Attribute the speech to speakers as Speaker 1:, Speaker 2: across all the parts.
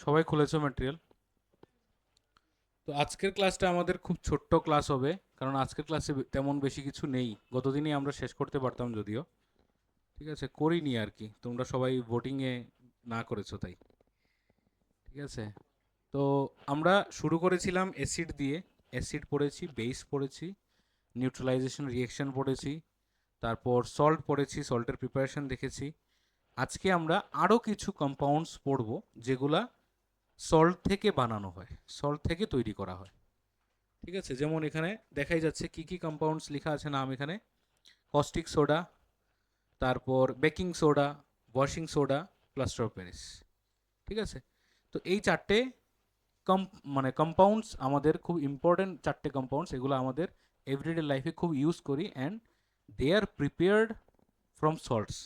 Speaker 1: সবাই খুলেছো ম্যাটেরিয়াল? তো আজকের ক্লাসটা আমাদের খুব ছোট্ট ক্লাস হবে, কারণ আজকের ক্লাসে তেমন বেশি কিছু নেই। গতদিনই আমরা শেষ করতে পারতাম যদিও, ঠিক আছে, করিনি আর কি, তোমরা সবাই ভোটিংয়ে না করেছো তাই। ঠিক আছে, তো আমরা শুরু করেছিলাম অ্যাসিড দিয়ে। অ্যাসিড পড়েছি, বেস পড়েছি, নিউট্রালাইজেশন রিয়েকশন পড়েছি, তারপর সল্ট পড়েছি, সল্টের প্রিপারেশন দেখেছি। আজকে আমরা আরও কিছু কম্পাউন্ডস পড়ব যেগুলা সল্ট থেকে বানানো হয়, সল্ট থেকে তৈরি করা হয়। ঠিক আছে, যেমন এখানে দেখাই যাচ্ছে কি কি কম্পাউন্ডস লেখা আছে নাম এখানে: কস্টিক সোডা, তারপর baking soda, washing soda, plaster of Paris. ঠিক আছে, তো এই চারটে কম মানে কম্পাউন্ডস আমাদের খুব ইম্পর্টেন্ট চারটে কম্পাউন্ডস, এগুলো আমাদের এভরিডে লাইফে খুব ইউজ করি, and they are prepared from salts.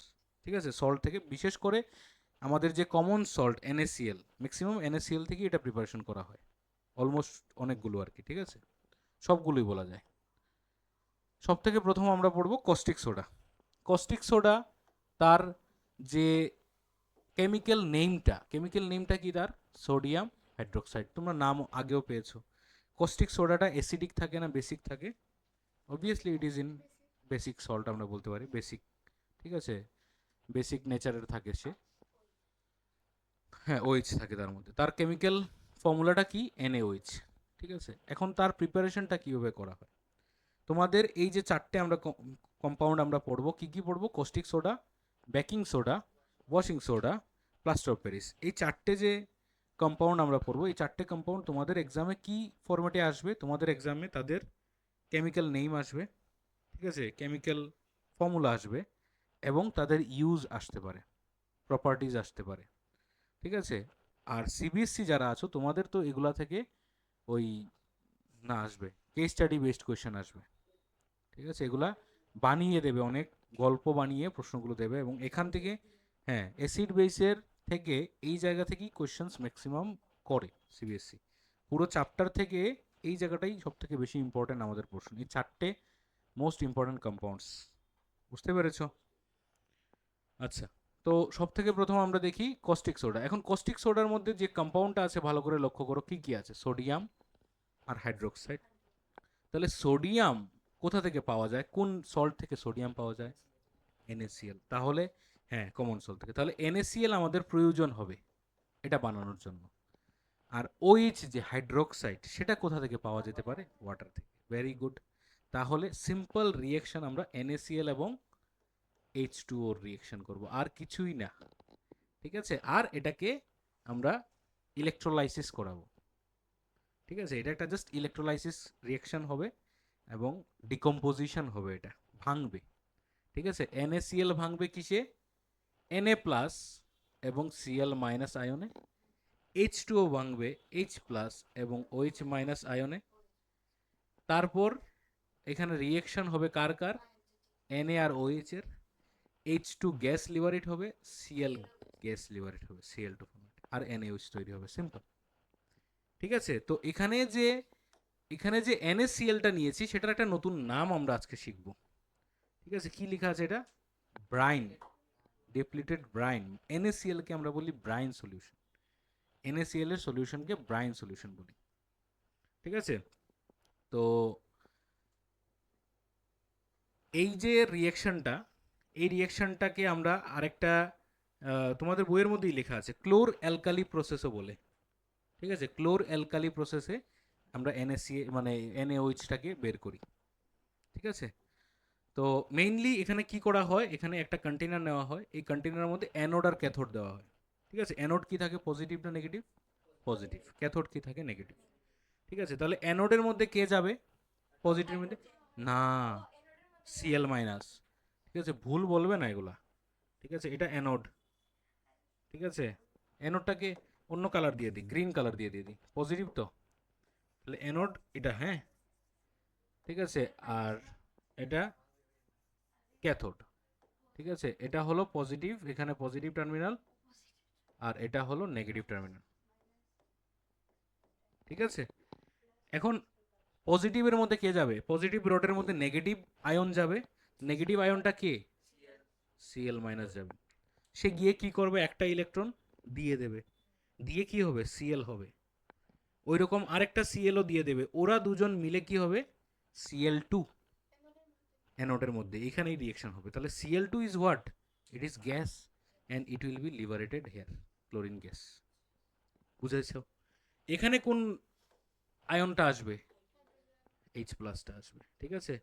Speaker 1: ঠিক আছে, সল্ট থেকে, বিশেষ করে আমাদের যে common salt NaCl, maximum NaCl থেকে এটা প্রিপারেশন করা হয়, অলমোস্ট অনেকগুলো আর কি। ঠিক আছে, সবগুলোই বলা যায়। সব থেকে প্রথম আমরা পড়ব কস্টিক সোডা। কস্টিক সোডা, তার যে কেমিক্যাল নেমটা কি তার? Sodium hydroxide. তোমরা নাম আগেও পেয়েছো। কস্টিক সোডাটা অ্যাসিডিক থাকে না বেসিক থাকে? Obviously it is in basic salt, আমরা বলতে পারি বেসিক। ঠিক আছে, বেসিক নেচারের থাকে সে। হ্যাঁ, OH থাকে তার মধ্যে। তার কেমিক্যাল ফর্মুলাটা কি? NaOH। ঠিক আছে, এখন তার প্রিপারেশনটা কীভাবে করা হয়? তোমাদের এই যে চারটে আমরা কম্পাউন্ড আমরা পড়বো, কি কি পড়বো? Caustic soda, baking soda, washing soda, plaster of Paris. এই চারটে যে কম্পাউন্ড আমরা পড়বো, এই চারটে কম্পাউন্ড তোমাদের এক্সামে কি ফরম্যাটে আসবে? তোমাদের এক্সামে তাদের কেমিক্যাল নেম আসবে, ঠিক আছে, কেমিক্যাল ফর্মুলা আসবে, এবং তাদের ইউজ আসতে পারে, প্রপার্টিজ আসতে পারে। ঠিক আছে, আর CBSE যারা আছো তোমাদের তো এগুলা থেকে ওই না আসবে, কেস স্টাডি বেসড কোয়েশ্চেন আসবে। ঠিক আছে, এগুলা বানিয়ে দেবে, অনেক গল্প বানিয়ে প্রশ্নগুলো দেবে, এবং এখান থেকে, হ্যাঁ, অ্যাসিড বেসের থেকে এই জায়গা থেকেই কোয়েশ্চেন্স ম্যাক্সিমাম করে CBSE। পুরো চ্যাপ্টার থেকে এই জায়গাটাই সব থেকে বেশি ইম্পর্টেন্ট আমাদের প্রশ্ন, এই চারটে মোস্ট ইম্পর্টেন্ট কম্পাউন্ডস। বুঝতে পেরেছ? আচ্ছা, তো সব থেকে প্রথম আমরা দেখি কস্টিক সোডা। এখন কস্টিক সোডার মধ্যে যে কম্পাউন্ডটা আছে ভালো করে লক্ষ্য করো, কি কি আছে? সোডিয়াম আর হাইড্রোক্সাইড। তাহলে সোডিয়াম কোথা থেকে পাওয়া যায়? কোন সল্ট থেকে সোডিয়াম পাওয়া যায়? NaCl। তাহলে হ্যাঁ, কমন সল্ট থেকে। তাহলে NaCl আমাদের প্রয়োজন হবে এটা বানানোর জন্য। আর OH যে হাইড্রোক্সাইড, সেটা কোথা থেকে পাওয়া যেতে পারে? ওয়াটার থেকে। Very good. তাহলে সিম্পল রিয়েকশন আমরা NaCl এবং H2O রিয়েকশন করব, আর কিছুই না। ঠিক আছে, আর এটাকে আমরা ইলেকট্রোলাইসিস করাবো। ঠিক আছে, এটা একটা জাস্ট ইলেকট্রোলাইসিস রিয়েকশন হবে, এবং ডিকম্পোজিশন হবে, এটা ভাঙবে। ঠিক আছে, NaCl ভাঙবে কিসে? Na প্লাস এবং Cl মাইনাস আয়নে। H2O ভাঙবে H প্লাস এবং OH মাইনাস আয়নে। তারপর এখানে রিয়েকশন হবে কার কার? Na আর OH এর। H2 গ্যাস লিবারেট হবে, Cl গ্যাস লিবারেট হবে, Cl2 ফর্মেট, আর NaOH তৈরি হবে। সিম্পল। ঠিক আছে, তো এখানে যে NaClটা নিয়েছি, সেটার একটা নতুন নাম আমরা আজকে শিখব। ঠিক আছে, কি লেখা আছে এটা? Brine, depleted brine. NaCl কে আমরা বলি ব্রাইন সলিউশন। NaCl এর সলিউশনকে ব্রাইন সলিউশন বলি। ঠিক আছে, তো এই যে রিয়েকশনটা, এই রিয়েকশনটাকে আমরা আরেকটা, তোমাদের বইয়ের মধ্যেই লেখা আছে, ক্লোর অ্যালকালি প্রসেসও বলে। ঠিক আছে, ক্লোর অ্যালকালি প্রসেসে আমরা মানে NaOH-টাকে বের করি। ঠিক আছে, তো মেইনলি এখানে কি করা হয়? এখানে একটা কন্টেনার নেওয়া হয়, এই কন্টেনারের মধ্যে অ্যানোড আর ক্যাথোড দেওয়া হয়। ঠিক আছে, অ্যানোড কি থাকে? পজিটিভ না নেগেটিভ? পজিটিভ। ক্যাথোড কি থাকে? নেগেটিভ। ঠিক আছে, তাহলে অ্যানোডের মধ্যে কে যাবে? পজিটিভ মধ্যে? না, Cl মাইনাস। ঠিক আছে, ভুল বলবে না এগুলা। ঠিক আছে, এটা অ্যানোড। ঠিক আছে, অ্যানোডটাকে অন্য কালার দিয়ে দিই, গ্রিন কালার দিয়ে দিই, পজিটিভ তো। তাহলে অ্যানোড এটা, হ্যাঁ। ঠিক আছে, আর এটা ক্যাথোড। ঠিক আছে, এটা হলো পজিটিভ, এখানে পজিটিভ টার্মিনাল, আর এটা হলো নেগেটিভ টার্মিনাল। ঠিক আছে, এখন পজিটিভের মধ্যে কে যাবে? পজিটিভ রোডের মধ্যে নেগেটিভ আয়ন যাবে। নেগেটিভ আয়নটা কে? Cl মাইনাস যাবে। সে গিয়ে কি করবে? একটা ইলেকট্রন দিয়ে দেবে। দিয়ে কি হবে, সিএল হবে। ওই রকম আরেকটা সিএলও দিয়ে দেবে, ওরা দুজন মিলে কি হবে, সিএল টু অ্যানোডের মধ্যে, এখানেই রিয়েকশন হবে। তাহলে CL two is what, it is gas and it will be liberated here, chlorine gas. বুঝেছ? এখানে কোন আয়নটা আসবে, এইচ প্লাসটা আসবে। ঠিক আছে,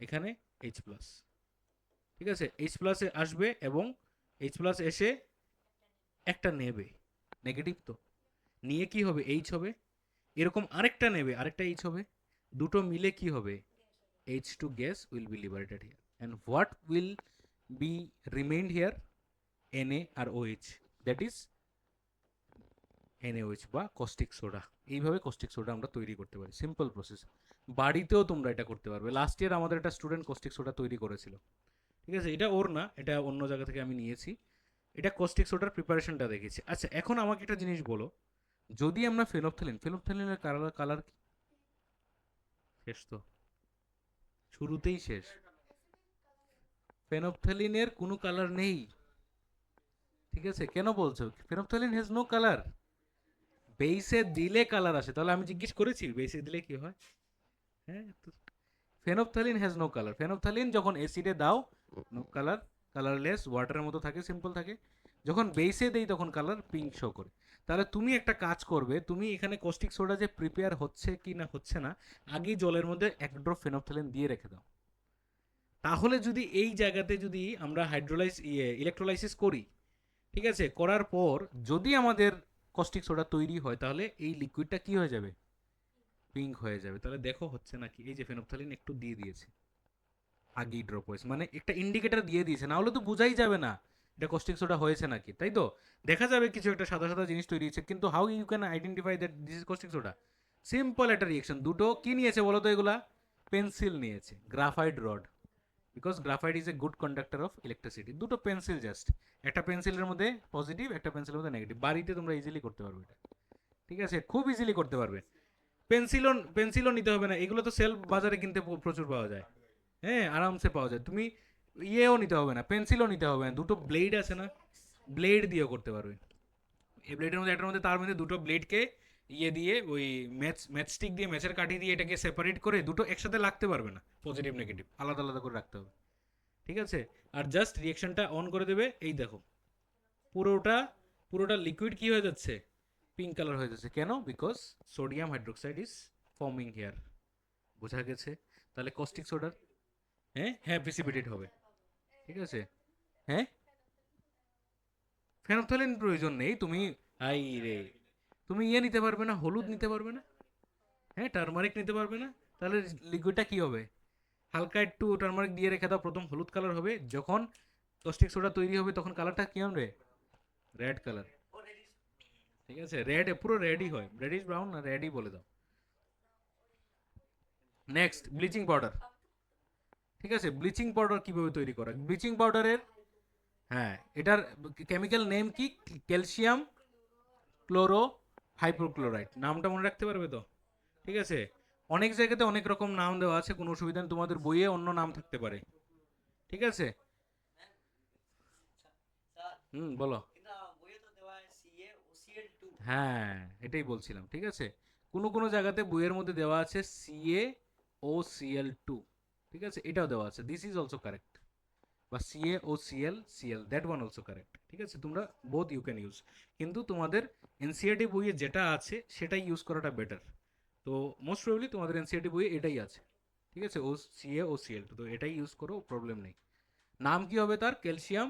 Speaker 1: এখানে এইচ প্লাস, ঠিক আছে, এইচ প্লাসে আসবে এবং এইচ প্লাস এসে একটা নেবে, নেগেটিভ তো, নিয়ে কি হবে, এইচ হবে, এরকম আরেকটা নেবে, আরেকটা এইচ হবে, দুটো মিলে কি হবে, H2 gas will be liberated here. And what will be remained here? Na or OH. That is NaOH বা কস্টিক সোডা। এইভাবে কস্টিক সোডা আমরা তৈরি করতে পারি, সিম্পল প্রসেস। বাড়িতেও তোমরা এটা করতে পারবে। লাস্ট ইয়ার আমাদের একটা স্টুডেন্ট কস্টিক সোডা তৈরি করেছিল। ঠিক আছে, এটা ওর না, এটা অন্য জায়গা থেকে আমি নিয়েছি। এটা কস্টিক সোডার প্রিপারেশনটা দেখেছি। আচ্ছা, এখন আমাকে একটা জিনিস বলো, যদি আমরা ফেনফথ্যালিনের কালার কি শেষ, তো শুরুতেই শেষ, ফেনফথ্যালিনের কোনো কালার নেই। ঠিক আছে, কেন বলছো ফেনফথ্যালিন হ্যাজ নো কালার? বেসে দিলে কালার আসে, তাহলে আমি জিজ্ঞেস করেছি বেসে দিলে কি হয়? হ্যাঁ, ফেনফথ্যালিন হ্যাজ নো কালার। ফেনফথ্যালিন যখন অ্যাসিডে দাও, নো কালার, কালারলেস, ওয়াটারের মতো থাকে, সিম্পল থাকে। যখন বেসে দেই তখন কালার পিঙ্ক শো করে। তাহলে তুমি একটা কাজ করবে, তুমি এখানে কস্টিক সোডা যে প্রিপেয়ার হচ্ছে কি না হচ্ছে না, আগেই জলের মধ্যে এক ড্রপ ফেনফথ্যালিন দিয়ে রেখে দাও। তাহলে যদি এই জায়গাতে যদি আমরা ইলেকট্রোলাইসিস করি, ঠিক আছে, করার পর যদি আমাদের কস্টিক সোডা তৈরি হয়, তাহলে এই লিকুইডটা কি হয়ে যাবে, পিঙ্ক হয়ে যাবে। তাহলে দেখো হচ্ছে নাকি, এই যে ফেনফথ্যালিন একটু দিয়ে দিয়েছে, আগেই ড্রপ হয়েছে, মানে একটা ইন্ডিকেটর দিয়ে দিয়েছে, না হলে তো বোঝাই যাবে না এটা কস্টিক সোডা হয়েছে নাকি, তাই তো? দেখা যাবে কিছু একটা সাদা সাদা জিনিস তৈরি হয়েছে, কিন্তু how you can identify that this is caustic soda? Simple একটা রিয়েকশন, দুটো কি নিয়েছে বলো তো, এগুলা পেন্সিল নিয়েছে, graphite rod, because graphite is a good conductor of electricity. দুটো পেন্সিল জাস্ট, একটা পেন্সিলের মধ্যে পজিটিভ, একটা পেন্সিলের মধ্যে নেগেটিভ। বাড়িতে তোমরা ইজিলি করতে পারবে এটা, ঠিক আছে, খুব ইজিলি করতে পারবে। পেন্সিলও নিতে হবে না, এগুলো তো সেলফ বাজারে কিনতে প্রচুর পাওয়া যায়। হ্যাঁ, আরামসে পাওয়া যায়। তুমি ইয়েও নিতে হবে না, পেন্সিলও নিতে হবে না, দুটো ব্লেড আছে না, ব্লেড দিয়েও করতে পারবে। এই ব্লেডের মধ্যে, একটার মধ্যে, তার মধ্যে দুটো ব্লেডকে ইয়ে দিয়ে, ওই ম্যাচস্টিক দিয়ে, ম্যাচের কাঠি দিয়ে এটাকে সেপারেট করে, দুটো একসাথে লাগতে পারবে না, পজিটিভ নেগেটিভ আলাদা আলাদা করে রাখতে হবে। ঠিক আছে, আর জাস্ট রিয়েকশনটা অন করে দেবে, এই দেখো পুরোটা পুরোটা লিকুইড কি হয়ে যাচ্ছে, পিঙ্ক কালার হয়ে যাচ্ছে। কেন? Because sodium hydroxide is forming here. বোঝা গেছে? তাহলে কস্টিক সোডার, হ্যাঁ হ্যাঁ, প্রিসিপিটেট হবে। ঠিক আছে, হ্যাঁ, ফেনফথ্যালিন প্রয়োজন নেই। তুমি, আই রে, তুমি ইয়ে নিতে পারবে না, হলুদ নিতে পারবে না, হ্যাঁ, টারমারিক নিতে পারবে না, তাহলে লিকুইডটা কি হবে, হালকা একটু টারমারিক দিয়ে রেখে দাও, প্রথম হলুদ কালার হবে, যখন কস্টিক সোডা তৈরি হবে তখন কালারটা কি হবে, রেড কালার। ঠিক আছে, রেড, পুরো রেডই হয়, রেডিশ ব্রাউন না রেডই বলে দাও। Next, bleaching powder. ঠিক আছে, ব্লিচিং পাউডার কিভাবে তৈরি করা, ব্লিচিং পাউডারের, হ্যাঁ, এটার কেমিক্যাল নেম কি, ক্যালসিয়াম ক্লোরো হাইপোক্লোরাইড। নামটা মনে রাখতে পারবে তো? ঠিক আছে, অনেক জায়গাতে অনেক রকম নাম দেওয়া আছে, কোনো অসুবিধা নেই, তোমাদের বইয়ে অন্য নাম থাকতে পারে। ঠিক আছে, হুম, বলো। হ্যাঁ, এটাই বলছিলাম। ঠিক আছে, কোনো কোনো জায়গাতে বইয়ের মধ্যে দেওয়া আছে CaOCl2। ঠিক আছে, এটাও দেওয়া আছে, দিস ইজ অলসো কারেক্ট, বা CaOCl that one also correct. ঠিক আছে, তোমরা বোথ ইউ ক্যান ইউজ, কিন্তু তোমাদের এনসিআরটি বইয়ে যেটা আছে সেটাই ইউজ করাটা বেটার। তো মোস্ট প্রবলি তোমাদের এনসিআরটি বইয়ে এটাই আছে। ঠিক আছে, CaOCl2, তো এটাই ইউজ করো, প্রবলেম নেই। নাম কি হবে তার, ক্যালসিয়াম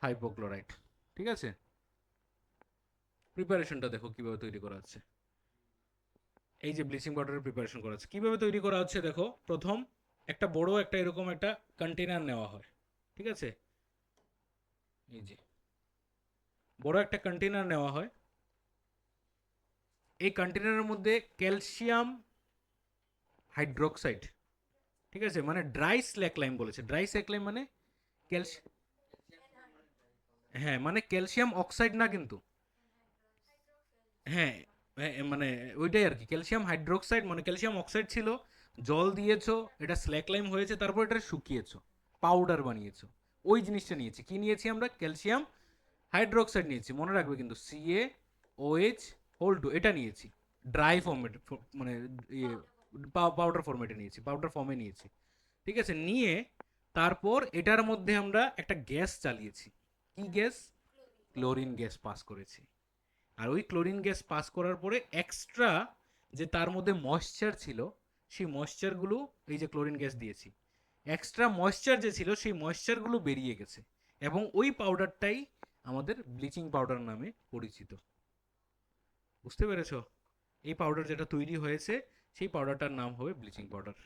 Speaker 1: হাইপোক্লোরাইড। ঠিক আছে, প্রিপারেশনটা দেখো কিভাবে তৈরি করা হচ্ছে। এই যে ব্লিচিং পাউডারের প্রিপারেশন করা হচ্ছে, কিভাবে তৈরি করা হচ্ছে দেখো। প্রথম একটা বড় একটা এরকম একটা কন্টেনার নেওয়া হয়। ঠিক আছে, এই যে বড় একটা কন্টেনার নেওয়া হয়, এই কন্টেনারের মধ্যে ক্যালসিয়াম হাইড্রোক্সাইড, ঠিক আছে, মানে ড্রাই স্ল্যাক লাইম বলেছে, ড্রাই স্ল্যাক লাইম মানে ক্যালসিয়াম, হ্যাঁ, মানে ক্যালসিয়াম অক্সাইড না কিন্তু, হ্যাঁ, মানে ওইটাই আর কি, ক্যালসিয়াম হাইড্রোক্সাইড মানে ক্যালসিয়াম অক্সাইড ছিল, জল দিয়েছো, এটা স্ল্যাক লাইম হয়েছে, তারপর এটা শুকিয়েছো, পাউডার বানিয়েছো, ওই জিনিসটা নিয়েছি। কি নিয়েছি আমরা, ক্যালসিয়াম হাইড্রোক্সাইড নিয়েছি, মনে রাখবে কিন্তু CaOH হোল টু এটা নিয়েছি, ড্রাই ফর্মেট, মানে ইয়ে পাউডার ফর্মেটে নিয়েছি, পাউডার ফর্মে নিয়েছি। ঠিক আছে, নিয়ে তারপর এটার মধ্যে আমরা একটা গ্যাস চালিয়েছি। কি গ্যাস? ক্লোরিন গ্যাস পাস করেছি। আর ওই ক্লোরিন গ্যাস পাস করার পরে এক্সট্রা যে তার মধ্যে ময়েশ্চার ছিল, সেই ময়েশ্চারগুলো, এই যে ক্লোরিন গ্যাস দিয়েছি, এক্সট্রা ময়েশ্চার যে ছিল সেই ময়েশ্চারগুলো বেরিয়ে গেছে, এবং ওই পাউডারটাই আমাদের ব্লিচিং পাউডার নামে পরিচিত। বুঝতে পেরেছো? এই পাউডার যেটা তৈরি হয়েছে সেই পাউডারটার নাম হবে ব্লিচিং পাউডার।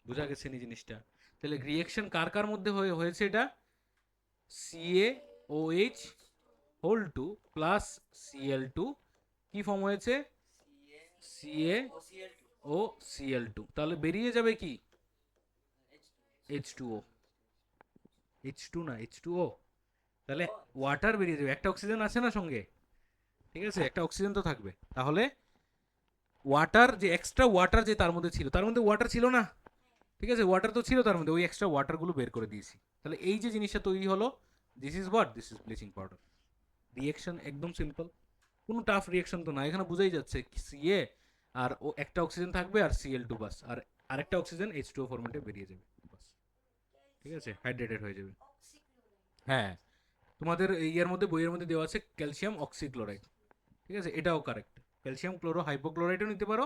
Speaker 1: বোঝা গেছে নি জিনিসটা? তাহলে রিয়েকশন কার কার মধ্যে হয়েছে? এটা CaOH whole to plus Cl2, কি ফর্ম হয়েছে? CaOCl2। তাহলে বেরিয়ে যাবে কি? H2O। H2 না, H2O। তাহলে ওয়াটার বেরিয়ে যাবে, একটা অক্সিজেন আছে না সঙ্গে, ঠিক আছে, একটা অক্সিজেন তো থাকবে। তাহলে ওয়াটার যে এক্সট্রা ওয়াটার যে তার মধ্যে ছিল, তার মধ্যে ওয়াটার ছিল না, ঠিক আছে, ওয়াটার তো ছিল তার মধ্যে, ওই এক্সট্রা ওয়াটারগুলো বের করে দিয়েছি। তাহলে এই যে জিনিসটা তৈরি হলো, this is what, this is bleaching powder. Reaction একদম সিম্পল, কোনো টাফ রিয়েকশন তো না, এখানে বোঝাই যাচ্ছে Ca আর ও একটা অক্সিজেন থাকবে আর Cl2 বাস, আর আরেকটা অক্সিজেন H2O ফরম্যাটে বেরিয়ে যাবে বাস, ঠিক আছে, হাইড্রেটেড হয়ে যাবে। হ্যাঁ, তোমাদের ইয়ের মধ্যে, বইয়ের মধ্যে দেওয়া আছে ক্যালসিয়াম অক্সিক্লোরাইড, ঠিক আছে, এটাও কারেক্ট। ক্যালসিয়াম ক্লোরো হাইপোক্লোরাইডও নিতে পারো,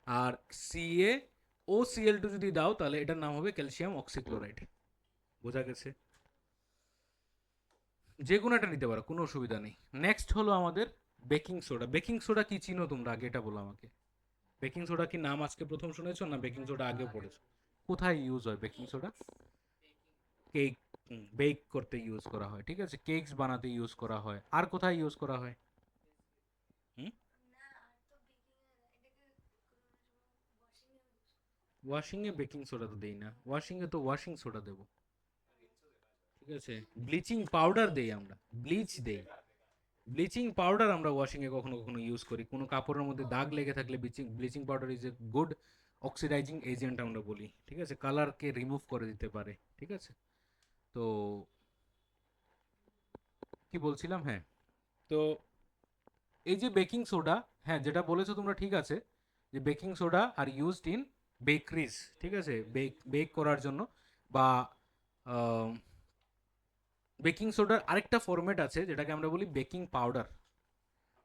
Speaker 1: আর CaOCl2 যদি দাও তাহলে এটার নাম হবে ক্যালসিয়াম অক্সিক্লোরাইড। বোঝা গেছে? যে কোনো একটা নিতে পারো, কোনো অসুবিধা নেই। নেক্সট হলো আমাদের বেকিং সোডা। বেকিং সোডা কি চিনো তোমরা? আগে এটা বলো আমাকে। বেকিং সোডা কি নাম আজকে প্রথম শুনেছো, না বেকিং সোডা আগেও পড়েছো? কোথায় ইউজ হয় বেকিং সোডা? কেক বেক করতে ইউজ করা হয়, ঠিক আছে, কেকস বানাতে ইউজ করা হয়। আর কোথায় ইউজ করা হয়? হুম, ওয়াশিং এ বেকিং সোডা তো দেই না, ওয়াশিং এ তো ওয়াশিং সোডা দেবো, ঠিক আছে। ব্লিচিং পাউডার দেই আমরা, ব্লিচ দেই, ব্লিচিং পাউডার আমরা ওয়াশিং এ কখনো কখনো ইউজ করি। কোনো কাপড়ের মধ্যে দাগ লেগে থাকলে bleaching bleaching powder is a good oxidising agent আমরা বলি, ঠিক আছে, কালারকে রিমুভ করে দিতে পারে, ঠিক আছে। তো কি বলছিলাম, হ্যাঁ, তো এই যে বেকিং সোডা, হ্যাঁ যেটা বলেছো তোমরা ঠিক আছে, যে baking soda are used in bakeries, ঠিক আছে, বেক বেক করার জন্য, বা বেকিং সোডার আরেকটা ফরম্যাট আছে যেটাকে আমরা বলি বেকিং পাউডার,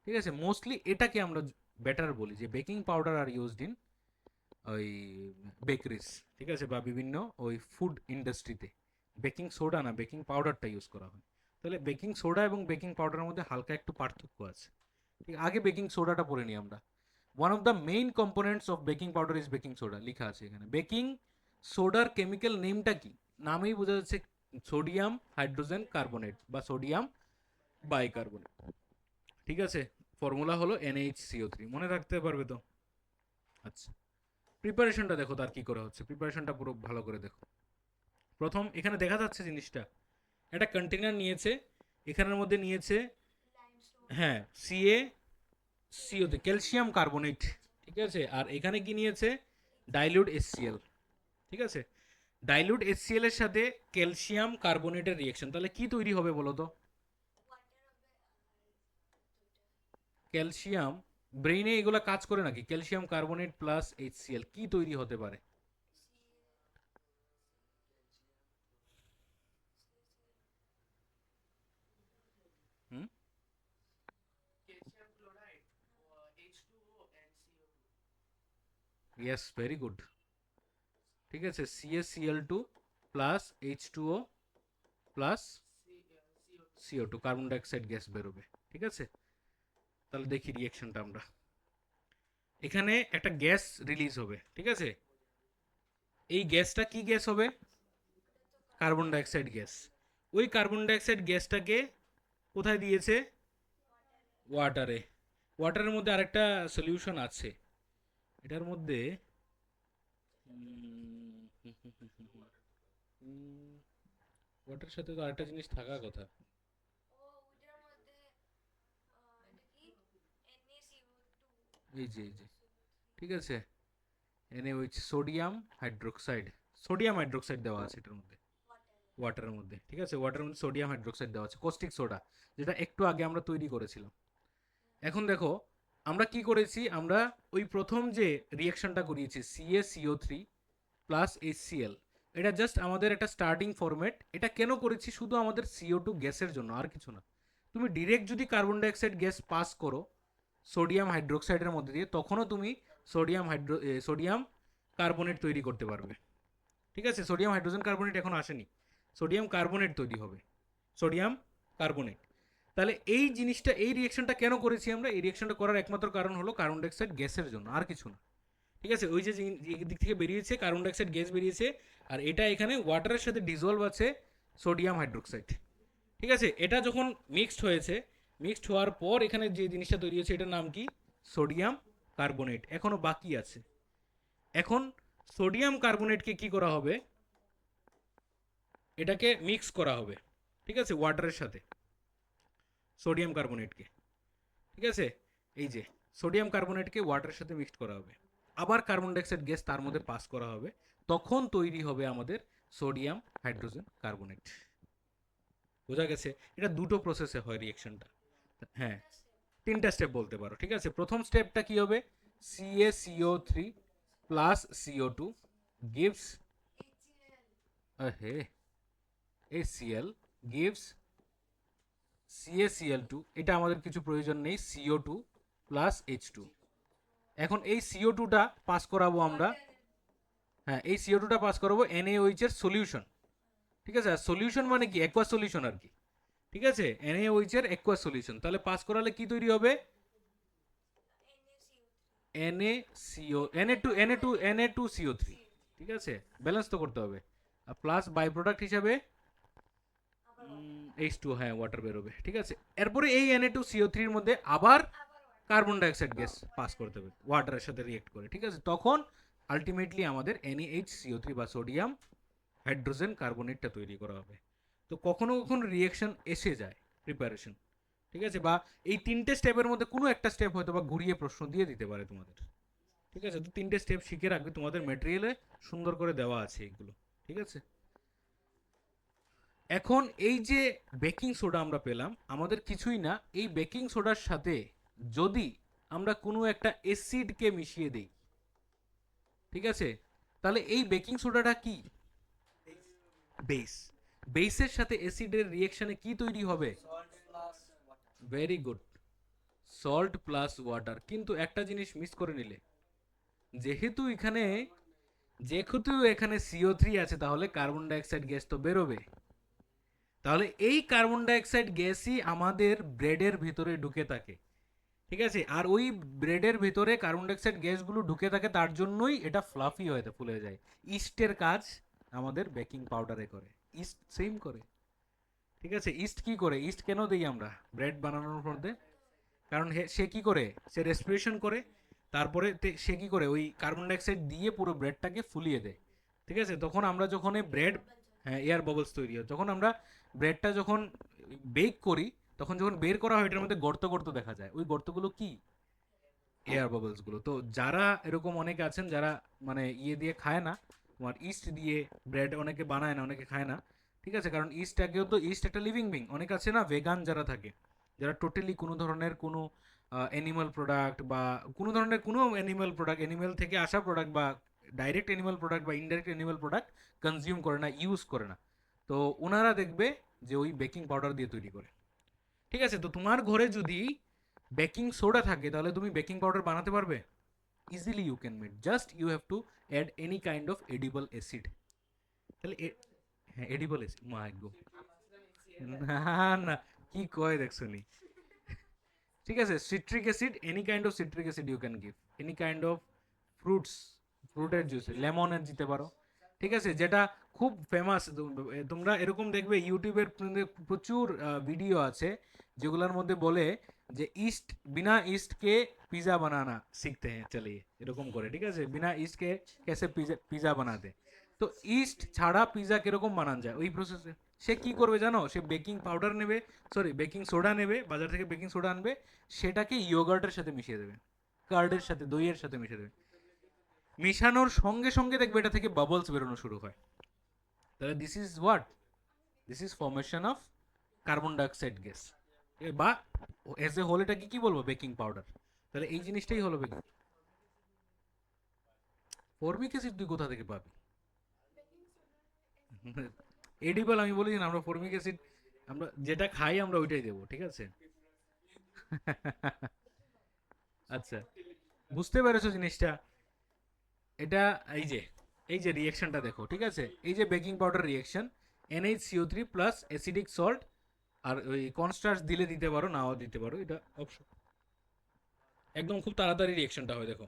Speaker 1: ঠিক আছে। মোস্টলি এটাকে আমরা বেটার বলি যে baking powder are used in ওই বেকারিজ, ঠিক আছে, বা বিভিন্ন ওই ফুড ইন্ডাস্ট্রিতে। বেকিং সোডা না, বেকিং পাউডারটা ইউজ করা হয়। তাহলে বেকিং সোডা এবং বেকিং পাউডারের মধ্যে হালকা একটু পার্থক্য আছে, ঠিক, আগে বেকিং সোডাটা পড়ে নিই আমরা। One of the main components of baking powder is baking soda, লেখা আছে এখানে। বেকিং সোডার কেমিক্যাল নেমটা কি? নামেই বোঝা যাচ্ছে, সোডিয়াম হাইড্রোজেন কার্বনেট বা সোডিয়াম বাইকার্বনেট, ঠিক আছে। ফর্মুলা হলো NaHCO3, মনে রাখতে পারবে তো? আচ্ছা, প্রিপারেশনটা দেখো তার কি করে হচ্ছে, প্রিপারেশনটা পুরো ভালো করে দেখো। প্রথম এখানে দেখা যাচ্ছে জিনিসটা, একটা কন্টেনার নিয়েছে, এখানের মধ্যে নিয়েছে, হ্যাঁ, CaCO, ক্যালসিয়াম কার্বনেট, ঠিক আছে, আর এখানে কি নিয়েছে? ডাইলিউট HCl, ঠিক আছে। ডাইলিউট HCl এর সাথে ক্যালসিয়াম কার্বনেটের রিয়েকশন, তাহলে কি তৈরি হবে বলো তো? ক্যালসিয়াম, ব্রেইনে এগুলা কাজ করে নাকি? ক্যালসিয়াম কার্বনেট প্লাস HCl কি তৈরি হতে পারে? হুম, ইয়েস, ভেরি গুড, ঠিক আছে, CaCl2 plus H2O plus CO2, carbon dioxide gas বেরোবে, ঠিক আছে। তাহলে দেখি রিয়েকশনটা আমরা, এখানে একটা গ্যাস রিলিজ হবে, ঠিক আছে। এই গ্যাসটা কি গ্যাস হবে? Carbon dioxide gas. ওই কার্বন ডাইঅক্সাইড গ্যাসটাকে কোথায় দিয়েছে? ওয়াটারে। ওয়াটারের মধ্যে আরেকটা সলিউশন আছে এটার মধ্যে, ওয়াটারের সাথে তো আরেকটা জিনিস থাকার কথা। এই যে ঠিক আছে, NaOH, sodium hydroxide, sodium hydroxide দেওয়া আছে এটার মধ্যে, ওয়াটারের মধ্যে, ঠিক আছে, ওয়াটারের মধ্যে সোডিয়াম হাইড্রোক্সাইড দেওয়া আছে, কোস্টিক সোডা, যেটা একটু আগে আমরা তৈরি করেছিলাম। এখন দেখো আমরা কি করেছি, আমরা ওই প্রথম যে রিয়াকশনটা করিয়েছি CaCO3 প্লাস HCl, এটা জাস্ট আমাদের একটা স্টার্টিং ফরম্যাট। এটা কেন করেছি, শুধু আমাদের CO2 গ্যাসের জন্য, আর কিছু না। তুমি ডিরেক্ট যদি কার্বন ডাইঅক্সাইড গ্যাস পাস করো সোডিয়াম হাইড্রোক্সাইডের মধ্যে দিয়ে, তখনও তুমি সোডিয়াম কার্বনেট তৈরি করতে পারবে। ঠিক আছে, সোডিয়াম হাইড্রোজেন কার্বনেট এখন আসেনি, সোডিয়াম কার্বনেট তৈরি হবে, সোডিয়াম কার্বনেট। তাহলে এই জিনিসটা, এই রিয়েকশনটা কেন করেছি আমরা, এই রিয়েকশনটা করার একমাত্র কারণ হলো কার্বন ডাইঅক্সাইড গ্যাসের জন্য, আর কিছু না। ঠিক আছে, ওই যে দিক থেকে বেরিয়েছে কার্বন ডাইঅক্সাইড গ্যাস বেরিয়েছে, আর এটা এখানে ওয়াটারের সাথে ডিজলভ আছে সোডিয়াম হাইড্রোক্সাইড। ঠিক আছে, এটা যখন মিক্সড হয়েছে, মিক্সড হওয়ার পর এখানে যে জিনিসটা তৈরি হয়েছে এটার নাম কি, সোডিয়াম কার্বনেট। এখনো বাকি আছে। এখন সোডিয়াম কার্বনেটকে কি করা হবে, এটাকে মিক্স করা হবে, ঠিক আছে, ওয়াটারের সাথে সোডিয়াম কার্বনেটকে। ঠিক আছে, এই যে সোডিয়াম কার্বনেটকে ওয়াটারের সাথে মিক্সড করা হবে, আবার কার্বন ডাইঅক্সাইড গ্যাস তার মধ্যে পাস করা হবে, তখন তৈরি হবে আমাদের সোডিয়াম হাইড্রোজেন কার্বনেট। বোঝা গেছে? এটা দুটো প্রসেসে হয় রিয়েকশনটা। হ্যাঁ, তিনটা স্টেপ বলতে পারো। ঠিক আছে, প্রথম স্টেপটা কি হবে, CaCO3 প্লাস CO2 gives হে HCl gives CaCl2, এটা আমাদের কিছু প্রয়োজন নেই, CO2 প্লাস H2। এখন এই CO2টা পাস করাবো আমরা, হ্যাঁ এই CO2টা পাস করাবো NaOH এর সলিউশন। ঠিক আছে, আর সলিউশন মানে কি, অ্যাকোয়া সলিউশন আর কি। ঠিক আছে, NaOH এর অ্যাকোয়া সলিউশন। তাহলে পাস করালে কি তৈরি হবে, Na2CO3। ঠিক আছে, ব্যালেন্স তো করতে হবে। আর প্লাস বাই প্রোডাক্ট হিসাবে H2, হ্যাঁ ওয়াটার বেরোবে। ঠিক আছে, এরপরে এই Na2CO3 এর মধ্যে আবার কার্বন ডাইঅক্সাইড গ্যাস পাস করতে হবে ওয়াটারের সাথে রিয়েক্ট করে। ঠিক আছে, তখন আলটিমেটলি আমাদের NaHCO3 বা সোডিয়াম হাইড্রোজেন কার্বনেটটা তৈরি করা হবে। তো কখনো কখনো রিয়েকশন এসে যায় প্রিপারেশন। ঠিক আছে, বা এই তিনটে স্টেপের মধ্যে কোনো একটা স্টেপ হয়তো বা ঘুরিয়ে প্রশ্ন দিয়ে দিতে পারে তোমাদের। ঠিক আছে, তো তিনটে স্টেপ শিখে রাখবে, তোমাদের ম্যাটেরিয়ালে সুন্দর করে দেওয়া আছে এগুলো। ঠিক আছে, এখন এই যে বেকিং সোডা আমরা পেলাম, আমাদের কিছুই না, এই বেকিং সোডার সাথে যদি আমরা কোনো একটা অ্যাসিডকে মিশিয়ে দিই, ঠিক আছে, তাহলে এই বেকিং সোডাটা কি, বেস। বেসের সাথে অ্যাসিডের রিয়েকশনে কি তৈরি হবে, very good, salt plus water. কিন্তু একটা জিনিস মিস করে নিলে, যেহেতু এখানে CO3 আছে, তাহলে কার্বন ডাইঅক্সাইড গ্যাস তো বেরোবে। তাহলে এই কার্বন ডাইঅক্সাইড গ্যাসই আমাদের ব্রেডের ভিতরে ঢুকে থাকে। ঠিক আছে, আর ওই ব্রেডের ভিতরে কার্বন ডাইঅক্সাইড গ্যাসগুলো ঢুকে থাকে, তার জন্যই এটা ফ্লাফি হয়ে ফুলে যায়। ইস্টের কাজ আমাদের বেকিং পাউডারে করে, ইস্ট সেম করে। ঠিক আছে, ইস্ট কি করে, ইস্ট কেন দিই আমরা ব্রেড বানানোর মধ্যে, কারণ সে কি করে, সে রেসপিরেশন করে, তারপরে সে কি করে ওই কার্বন ডাইঅক্সাইড দিয়ে পুরো ব্রেডটাকে ফুলিয়ে দেয়। ঠিক আছে, তখন আমরা যখন এই ব্রেড, হ্যাঁ এয়ার বাবলস তৈরি হয়, যখন আমরা ব্রেডটা যখন বেক করি, তখন যখন বের করা হয় এটার মধ্যে গর্ত গর্ত দেখা যায়, ওই গর্তগুলো কি, এয়ার বাবলস গুলো। তো যারা এরকম অনেকে আছেন যারা মানে ইয়ে দিয়ে খায় না, তোমার ইস্ট দিয়ে ব্রেড অনেকে বানায় না, অনেকে খায় না। ঠিক আছে, কারণ ইস্টটাকেও তো, ইস্ট একটা লিভিং বিং। অনেক আছে না ভেগান যারা থাকে, যারা টোটালি কোনো ধরনের কোনো অ্যানিমাল প্রোডাক্ট বা কোনো ধরনের কোনো অ্যানিমাল প্রোডাক্ট, অ্যানিমাল থেকে আসা প্রোডাক্ট বা ডাইরেক্ট অ্যানিমাল প্রোডাক্ট বা ইনডাইরেক্ট অ্যানিমাল প্রোডাক্ট কনজিউম করে না, ইউজ করে না। তো ওনারা দেখবে যে ওই বেকিং পাউডার দিয়ে তৈরি করে। ঠিক আছে, তো তোমার ঘরে যদি বেকিং সোডা থাকে, তাহলে তুমি বেকিং পাউডার বানাতে পারবে easily, you can made, just you have to add any kind of edible acid. তাহলে হ্যাঁ এডিবল অ্যাসিড, মাই গো, না না কি কয় দেখছো নি। ঠিক আছে, citric acid, any kind of citric acid you can give, any kind of fruits, ফ্রুটের জুস, লেমনের দিতে পারো। ঠিক আছে, যেটা খুব ফেমাস, তোমরা এরকম দেখবে ইউটিউবের প্রচুর ভিডিও আছে যেগুলোর মধ্যে বলে যে ইস্ট, বিনা ইস্ট के पिज़्ज़ा बनाना सीखते हैं चलिए, এরকম করে। ঠিক আছে, বিনা ইস্ট के कैसे পিজা বানাতে। তো ইস্ট ছাড়া পিজা কিরকম বানানো যায়, ওই প্রসেসে সে কি করবে জানো, সে বেকিং পাউডার নেবে, সরি বেকিং সোডা নেবে, বাজার থেকে বেকিং সোডা আনবে, সেটাকে ইয়োগার্টের সাথে মিশিয়ে দেবে, কার্ডের সাথে, দইয়ের সাথে মিশিয়ে দেবে। মিশানোর সঙ্গে সঙ্গে দেখবে এটা থেকে বাবলস বেরোনো শুরু হয়। তাহলে this is what, this is formation of carbon dioxide gas, বা এজ এ হোল এটাকে কি বলবো, বেকিং পাউডার। তাহলে এই জিনিসটাই হলো বেকিং। ফর্মিক অ্যাসিড তুই কোথা থেকে পাবি? এডিবল আমি বলি না, আমরা ফর্মিক অ্যাসিড আমরা যেটা খাই আমরা ওইটাই দেবো, ঠিক আছে? আচ্ছা, বুঝতে পেরেছো জিনিসটা? এটা এই যে রিয়েকশনটা দেখো, ঠিক আছে? এই যে baking powder reaction, NaCO3 plus acidic salt, আর ওই কনস্টার্চ দিলে দিতে পারো, নাও দিতে পারো, এটা অপশন। একদম খুব তাড়াতাড়ি রিয়েকশনটা হয় দেখো,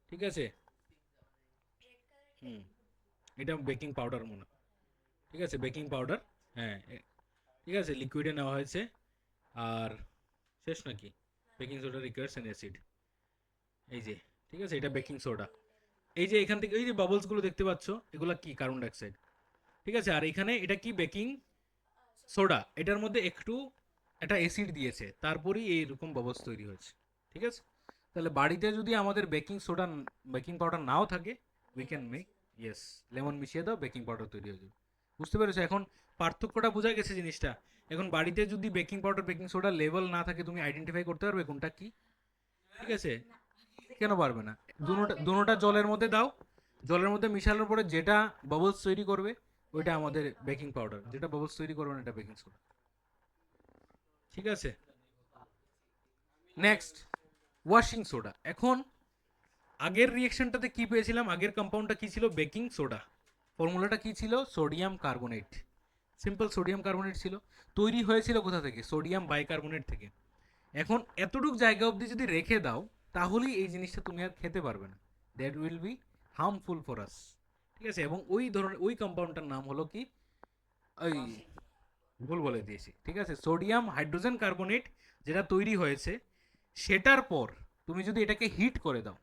Speaker 1: ঠিক আছে? হুম, এটা বেকিং পাউডার মনে হয়, ঠিক আছে? বেকিং পাউডার, হ্যাঁ ঠিক আছে, লিকুইডে নেওয়া হয়েছে। আর শেষ নাকি? Baking soda requires an acid, এই যে, ঠিক আছে, এটা বেকিং সোডা। এই যে এখান থেকে এই যে বাবলস গুলো দেখতে পাচ্ছ, এগুলা কি? কার্বন ডাইঅক্সাইড, ঠিক আছে? আর এখানে এটা কি? Baking soda. এটার মধ্যে একটু একটা অ্যাসিড দিয়েছে, তারপরেই এইরকম বাবলস তৈরি হয়েছে, ঠিক আছে? তাহলে বাড়িতে যদি আমাদের বেকিং সোডা, বেকিং পাউডার নাও থাকে, we can make, yes, lemon মিশিয়ে দাও, বেকিং পাউডার তৈরি হয়ে যাবে। বুঝতে পেরেছো? এখন পার্থক্যটা বোঝা গেছে জিনিসটা? এখন বাড়িতে যদি baking powder baking soda level না থাকে, তুমি আইডেন্টিফাই করতে পারবে কোনটা কি? ঠিক আছে? কেন পারবে না? দুটোটা দুটোটা জলের মধ্যে দাও, জলের মধ্যে মিশানোর পরে যেটা বাবলস তৈরি করবে ওইটা আমাদের বেকিং পাউডার, যেটা বাবলস তৈরি করবে না এটা বেকিং সোডা, ঠিক আছে? Next, washing soda. এখন আগের রিয়েকশনটাতে কি পেয়েছিলাম? আগের কম্পাউন্ডটা কি ছিল? Baking soda. ফর্মুলাটা কি ছিল? Sodium carbonate, simple sodium carbonate ছিল। তৈরি হয়েছিল কোথা থেকে? সোডিয়াম বাইকার্বনেট থেকে। এখন এতটুক জায়গা অবধি যদি রেখে দাও, তাহলেই এই জিনিসটা তুমি আর খেতে পারবে না, that will be harmful for us, ঠিক আছে? এবং ওই ধরনের ওই কম্পাউন্ডটার নাম হলো কি? ওই, ভুল বলে দিয়েছি, ঠিক আছে, সোডিয়াম হাইড্রোজেন কার্বনেট যেটা তৈরি হয়েছে, সেটার পর তুমি যদি এটাকে হিট করে দাও,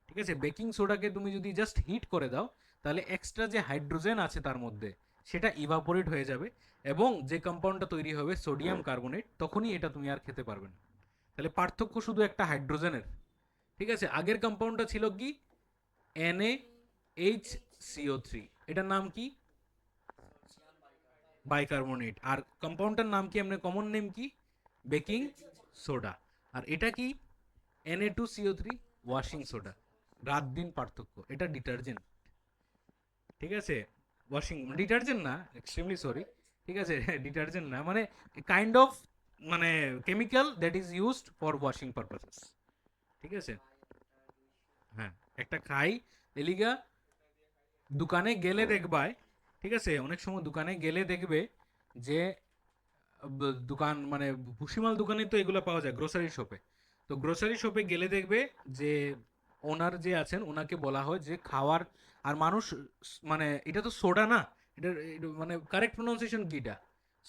Speaker 1: ঠিক আছে, বেকিং সোডাকে তুমি যদি জাস্ট হিট করে দাও, তাহলে এক্সট্রা যে হাইড্রোজেন আছে তার মধ্যে, সেটা ইভাপোরেট হয়ে যাবে, এবং যে কম্পাউন্ডটা তৈরি হবে সোডিয়াম কার্বনেট, তখনই এটা তুমি আর খেতে পারবে না। তাহলে পার্থক্য শুধু একটা হাইড্রোজেনের, ঠিক আছে? আগের কম্পাউন্ডটা ছিল কি? NaHCO3, এটার নাম কি? বাইকার্বনেট। আর কম্পাউন্ডটার নাম কি, এমনি কমন নেম কি? Baking soda. আর এটা কি? Na2CO3, washing soda. রাত দিন পার্থক্য, এটা ডিটারজেন্ট, ঠিক আছে? ওয়াশিং ডিটারজেন্ট না, এক্সট্রিমলি সরি, ঠিক আছে? ডিটারজেন্ট না, মানে কাইন্ড অফ, মানে chemical that is used for washing purposes, ঠিক আছে? হ্যাঁ, একটা খাই এলিগা, দোকানে গেলে দেখবাই, ঠিক আছে, অনেক সময় দোকানে গেলে দেখবে যে দোকান মানে ভুসিমাল দোকানে তো এগুলো পাওয়া যায়, গ্রোসারি শপে। তো গ্রোসারি শপে গেলে দেখবে যে ওনার যে আছেন ওনাকে বলা হয় যে খাওয়ার, আর মানুষ মানে এটা তো সোডা না, এটা মানে কারেক্ট প্রোনাউন্সিয়েশন কি? এটা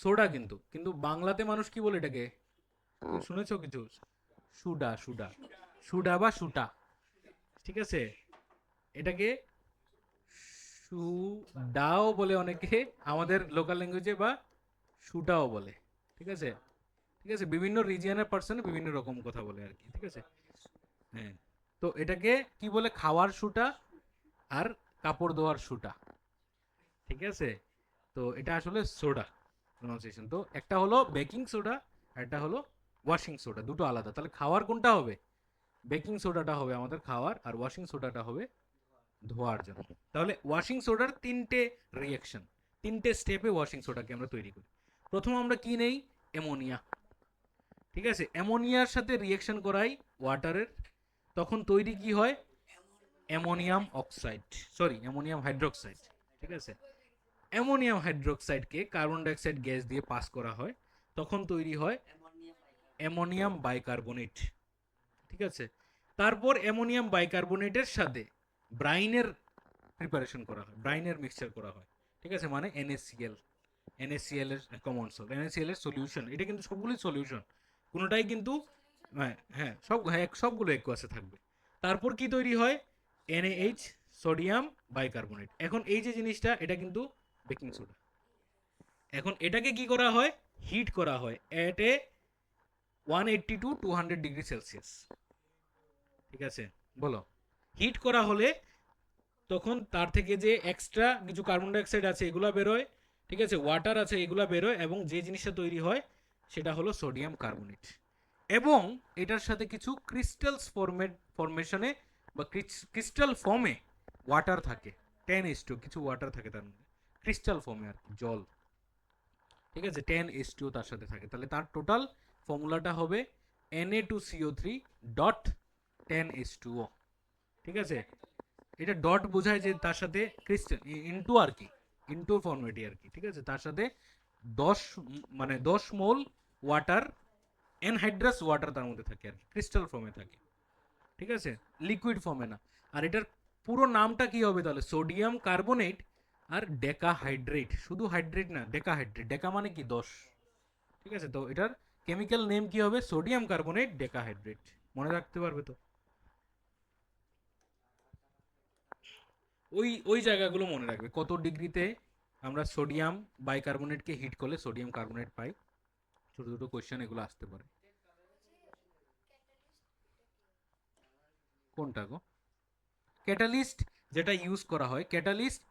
Speaker 1: সোডা, কিন্তু কিন্তু বাংলাতে মানুষ কি বলে এটাকে? শুনেছো কিছু? সুডা, সুডা, সুডা বা সুটা, ঠিক আছে? এটাকে সুডাও বলে অনেকে আমাদের লোকাল ল্যাঙ্গুয়েজে, বা সুটাও বলে, ঠিক আছে? ঠিক আছে, বিভিন্ন রিজিয়নের পার্সন বিভিন্ন রকম কথা বলে আর কি, ঠিক আছে? হ্যাঁ, তো এটাকে কি বলে? খাওয়ার সুটা আর কাপড় ধোয়ার সুটা, ঠিক আছে? তো এটা আসলে সোডা প্রোনাউন্সিয়েশন। তো একটা হলো বেকিং সোডা, আর একটা হলো ওয়াশিং সোডা, দুটো আলাদা। তাহলে খাওয়ার কোনটা হবে? বেকিং সোডাটা হবে আমাদের খাওয়ার, আর ওয়াশিং সোডাটা হবে ধোয়ার জন্য। তাহলে ওয়াশিং সোডার তিনটে রিয়াকশন, তিনটে স্টেপে ওয়াশিং সোডাকে আমরা তৈরি করি। প্রথম আমরা কি নেই? অ্যামোনিয়া, ঠিক আছে? অ্যামোনিয়ার সাথে রিয়াকশন করাই ওয়াটারের, তখন তৈরি কি হয়? Ammonium oxide, sorry ammonium hydroxide, ঠিক আছে? অ্যামোনিয়াম হাইড্রোক্সাইডকে কার্বন ডাইঅক্সাইড গ্যাস দিয়ে পাস করা হয়, তখন তৈরি হয় অ্যামোনিয়াম বাইকার্বনেট, ঠিক আছে? তারপর অ্যামোনিয়াম বাইকার্বনেটের সাথে ব্রাইনের প্রিপারেশন করা হয়, ব্রাইনের মিক্সচার করা হয়, ঠিক আছে? মানে NaCl, NaCl এর কমন সল্ট, NaCl এর সলিউশন, এটা কিন্তু সবগুলোই সলিউশন, কোনোটাই কিন্তু, হ্যাঁ হ্যাঁ সব, হ্যাঁ সবগুলো একোয়াসে থাকবে। তারপর কি তৈরি হয়? NaH, sodium bicarbonate. এখন এই যে জিনিসটা, এটা কিন্তু বেকিং সোডা। এখন এটাকে কি করা হয়? হিট করা হয় এট এ 180 to 200 ডিগ্রি সেলসিয়াস, ঠিক আছে? বলো, হিট করা হলে তখন তার থেকে যে এক্সট্রা কিছু কার্বন ডাইঅক্সাইড আছে এগুলো বেরোয়, ঠিক আছে, ওয়াটার আছে, এগুলা বেরোয় এবং যে জিনিসটা তৈরি হয় সেটা হলো সোডিয়াম কার্বনেট। এবং এটার সাথে কিছু ক্রিস্টালস ফরমেশনে বা ক্রিস্টাল ফর্মে ওয়াটার থাকে, 10H2 কিছু ওয়াটার থাকে তার মধ্যে, ক্রিস্টাল ফর্মে আর কি, জল। ঠিক আছে, 10H2 তার সাথে থাকে, তাহলে তার টোটাল ফর্মুলাটা হবে Na2CO3 ডট 10H2O। ঠিক আছে, এটা ডট বোঝায় যে তার সাথে ক্রিস্টাল ইনটু আর কি, ইনটু ফর্মেটি আর কি। ঠিক আছে, তার সাথে 10 মানে 10 মোল ওয়াটার, এনহাইড্রাস ওয়াটার তার মধ্যে থাকে আর কি, ক্রিস্টাল ফর্মে থাকে। ঠিক আছে, লিকুইড ফর্মে না। আর এটার পুরো নামটা কি হবে তাহলে? সোডিয়াম কার্বনেট আর ডেকাহাইড্রেট, শুধু হাইড্রেট না, ডেকাহাইড্রেট, ডেকা মানে কি 10। ঠিক আছে, তো এটার কেমিক্যাল নেম কি হবে? Sodium carbonate decahydrate. মনে রাখতে পারবে তো? ওই ওই জায়গাগুলো মনে রাখবে, কত ডিগ্রিতে আমরা সোডিয়াম বাইকার্বনেটকে হিট করলে সোডিয়াম কার্বনেট পাই। ছোট ছোট কোয়েশ্চেন এগুলো আসতে পারে। কোনটা গো? ক্যাটালিস্ট যেটা ইউজ করা হয়, ক্যাটালিস্ট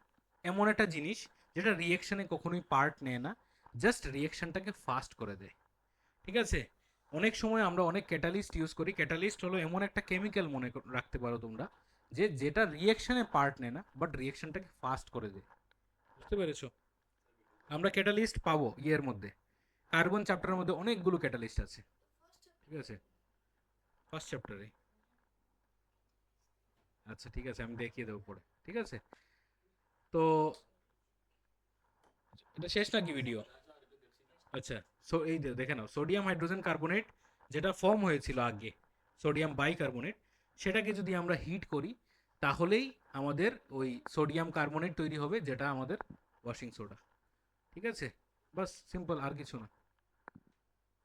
Speaker 1: এমন একটা জিনিস যেটা রিয়েকশনে কখনোই পার্ট নেয় না, জাস্ট রিয়েকশনটাকে ফাস্ট করে দেয়। ঠিক আছে, অনেক সময় আমরা অনেক ক্যাটালিস্ট ইউজ করি। ক্যাটালিস্ট হলো এমন একটা কেমিক্যাল, মনে রাখতে পারো তোমরা, যে যেটা রিয়েকশনে পার্ট নেয় না বাট রিয়েকশনটাকে ফাস্ট করে দেয়। বুঝতে পেরেছো? আমরা ক্যাটালিস্ট পাবো ইয়ের মধ্যে, কার্বন চ্যাপ্টারের মধ্যে অনেকগুলো ক্যাটালিস্ট আছে। ঠিক আছে, ফার্স্ট চ্যাপ্টারে। আচ্ছা ঠিক আছে, আমি দেখিয়ে দেবো পরে। ঠিক আছে, তো এটা শেষ নাকি ভিডিও? আচ্ছা, সো এই দেখে নাও, সোডিয়াম হাইড্রোজেন কার্বনেট যেটা ফর্ম হয়েছিল আগে, সোডিয়াম বাইকার্বনেট, সেটাকে যদি আমরা হিট করি তাহলেই আমাদের ওই সোডিয়াম কার্বনেট তৈরি হবে, যেটা আমাদের ওয়াশিং সোডা। ঠিক আছে, বাস সিম্পল, আর কিছু না।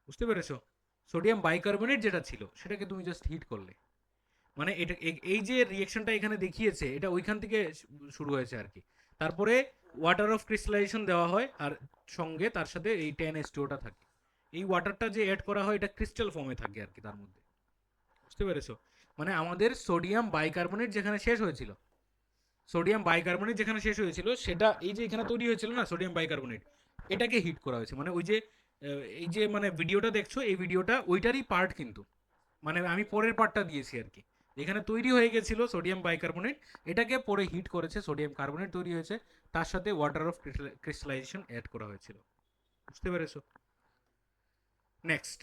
Speaker 1: বুঝতে পেরেছো? সোডিয়াম বাইকার্বনেট যেটা ছিল সেটাকে তুমি জাস্ট হিট করলে, মানে এটা এই যে রিয়েকশনটা এখানে দেখিয়েছে এটা ওইখান থেকে শুরু হয়েছে আর কি। তারপরে ওয়াটার অফ ক্রিস্টালাইজেশন দেওয়া হয়, আর সঙ্গে তার সাথে এই 10H2টা থাকে। এই ওয়াটারটা যে অ্যাড করা হয় এটা ক্রিস্টাল ফর্মে থাকে আর কি তার মধ্যে। বুঝতে পেরেছো? মানে আমাদের সোডিয়াম বাইকার্বনেট যেখানে শেষ হয়েছিল, সোডিয়াম বাইকার্বনেট যেখানে শেষ হয়েছিল সেটা এই যে এখানে তৈরি হয়েছিল না সোডিয়াম বাইকার্বনেট, এটাকে হিট করা হয়েছে। মানে ওই যে এই যে মানে ভিডিওটা দেখছো, এই ভিডিওটা ওইটারই পার্ট কিন্তু, মানে আমি পরের পার্টটা দিয়েছি আর কি। এখানে তৈরি হয়ে গেছিল সোডিয়াম বাইকার্বনেট, এটাকে পরে হিট করেছে, সোডিয়াম কার্বনেট তৈরি হয়েছে, তার সাথে ওয়াটার অফ ক্রিস্টালাইজেশন অ্যাড করা হয়েছিল। বুঝতে পেরেছো? Next,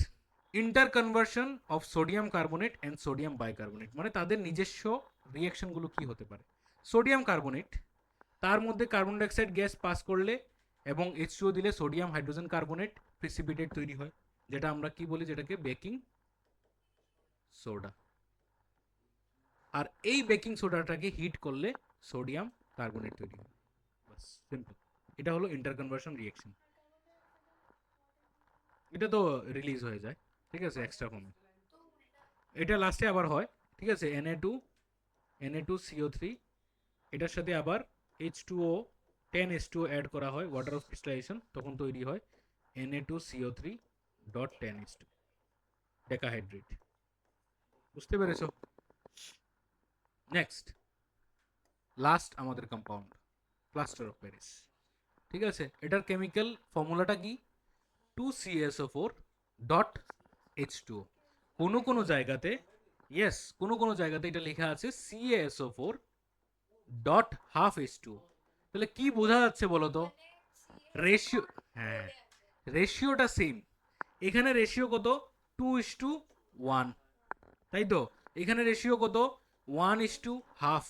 Speaker 1: inter conversion of sodium carbonate and sodium bicarbonate, মানে তাদের নিজস্ব রিয়াকশনগুলো কি হতে পারে। সোডিয়াম কার্বনেট, তার মধ্যে কার্বন ডাইঅক্সাইড গ্যাস পাস করলে এবং H2O দিলে সোডিয়াম হাইড্রোজেন কার্বনেট প্রিসিপিটেট তৈরি হয়, যেটা আমরা কি বলি, যেটাকে বেকিং সোডা। আর এই বেকিং সোডাটাকে হিট করলে সোডিয়াম কার্বনেট তৈরি হয়। বাস সিম্পল, এটা হলো ইন্টার কনভার্সন রিয়েকশন। এটা তো রিলিজ হয়ে যায়, ঠিক আছে, এক্সট্রা ফর্মে। এটা লাস্টে আবার হয়, ঠিক আছে, Na2CO3, এটার সাথে আবার H2O 10H2O অ্যাড করা হয়, ওয়াটার অফ ক্রিস্টালাইজেশন, তখন তৈরি হয় Na2CO3 ডট 10H2 ডেকাহাইড্রেট। বুঝতে পেরেছো? নেক্সট, লাস্ট আমাদের কম্পাউন্ড প্লাস্টার অফ প্যারিস। ঠিক আছে, এটার কেমিক্যাল ফর্মুলাটা কি? 2CSO4 dot H2O। কোনো কোনো জায়গাতে, ইয়েস, কোনো কোনো জায়গাতে এটা লেখা আছে CaSO4 ডট হাফ H2O। তাহলে কি বোঝা যাচ্ছে বলো তো? রেশিও, হ্যাঁ, রেশিওটা সেম। এখানে রেশিও কত? 2:1, তাই তো? এখানে রেশিও কত? 1:হাফ।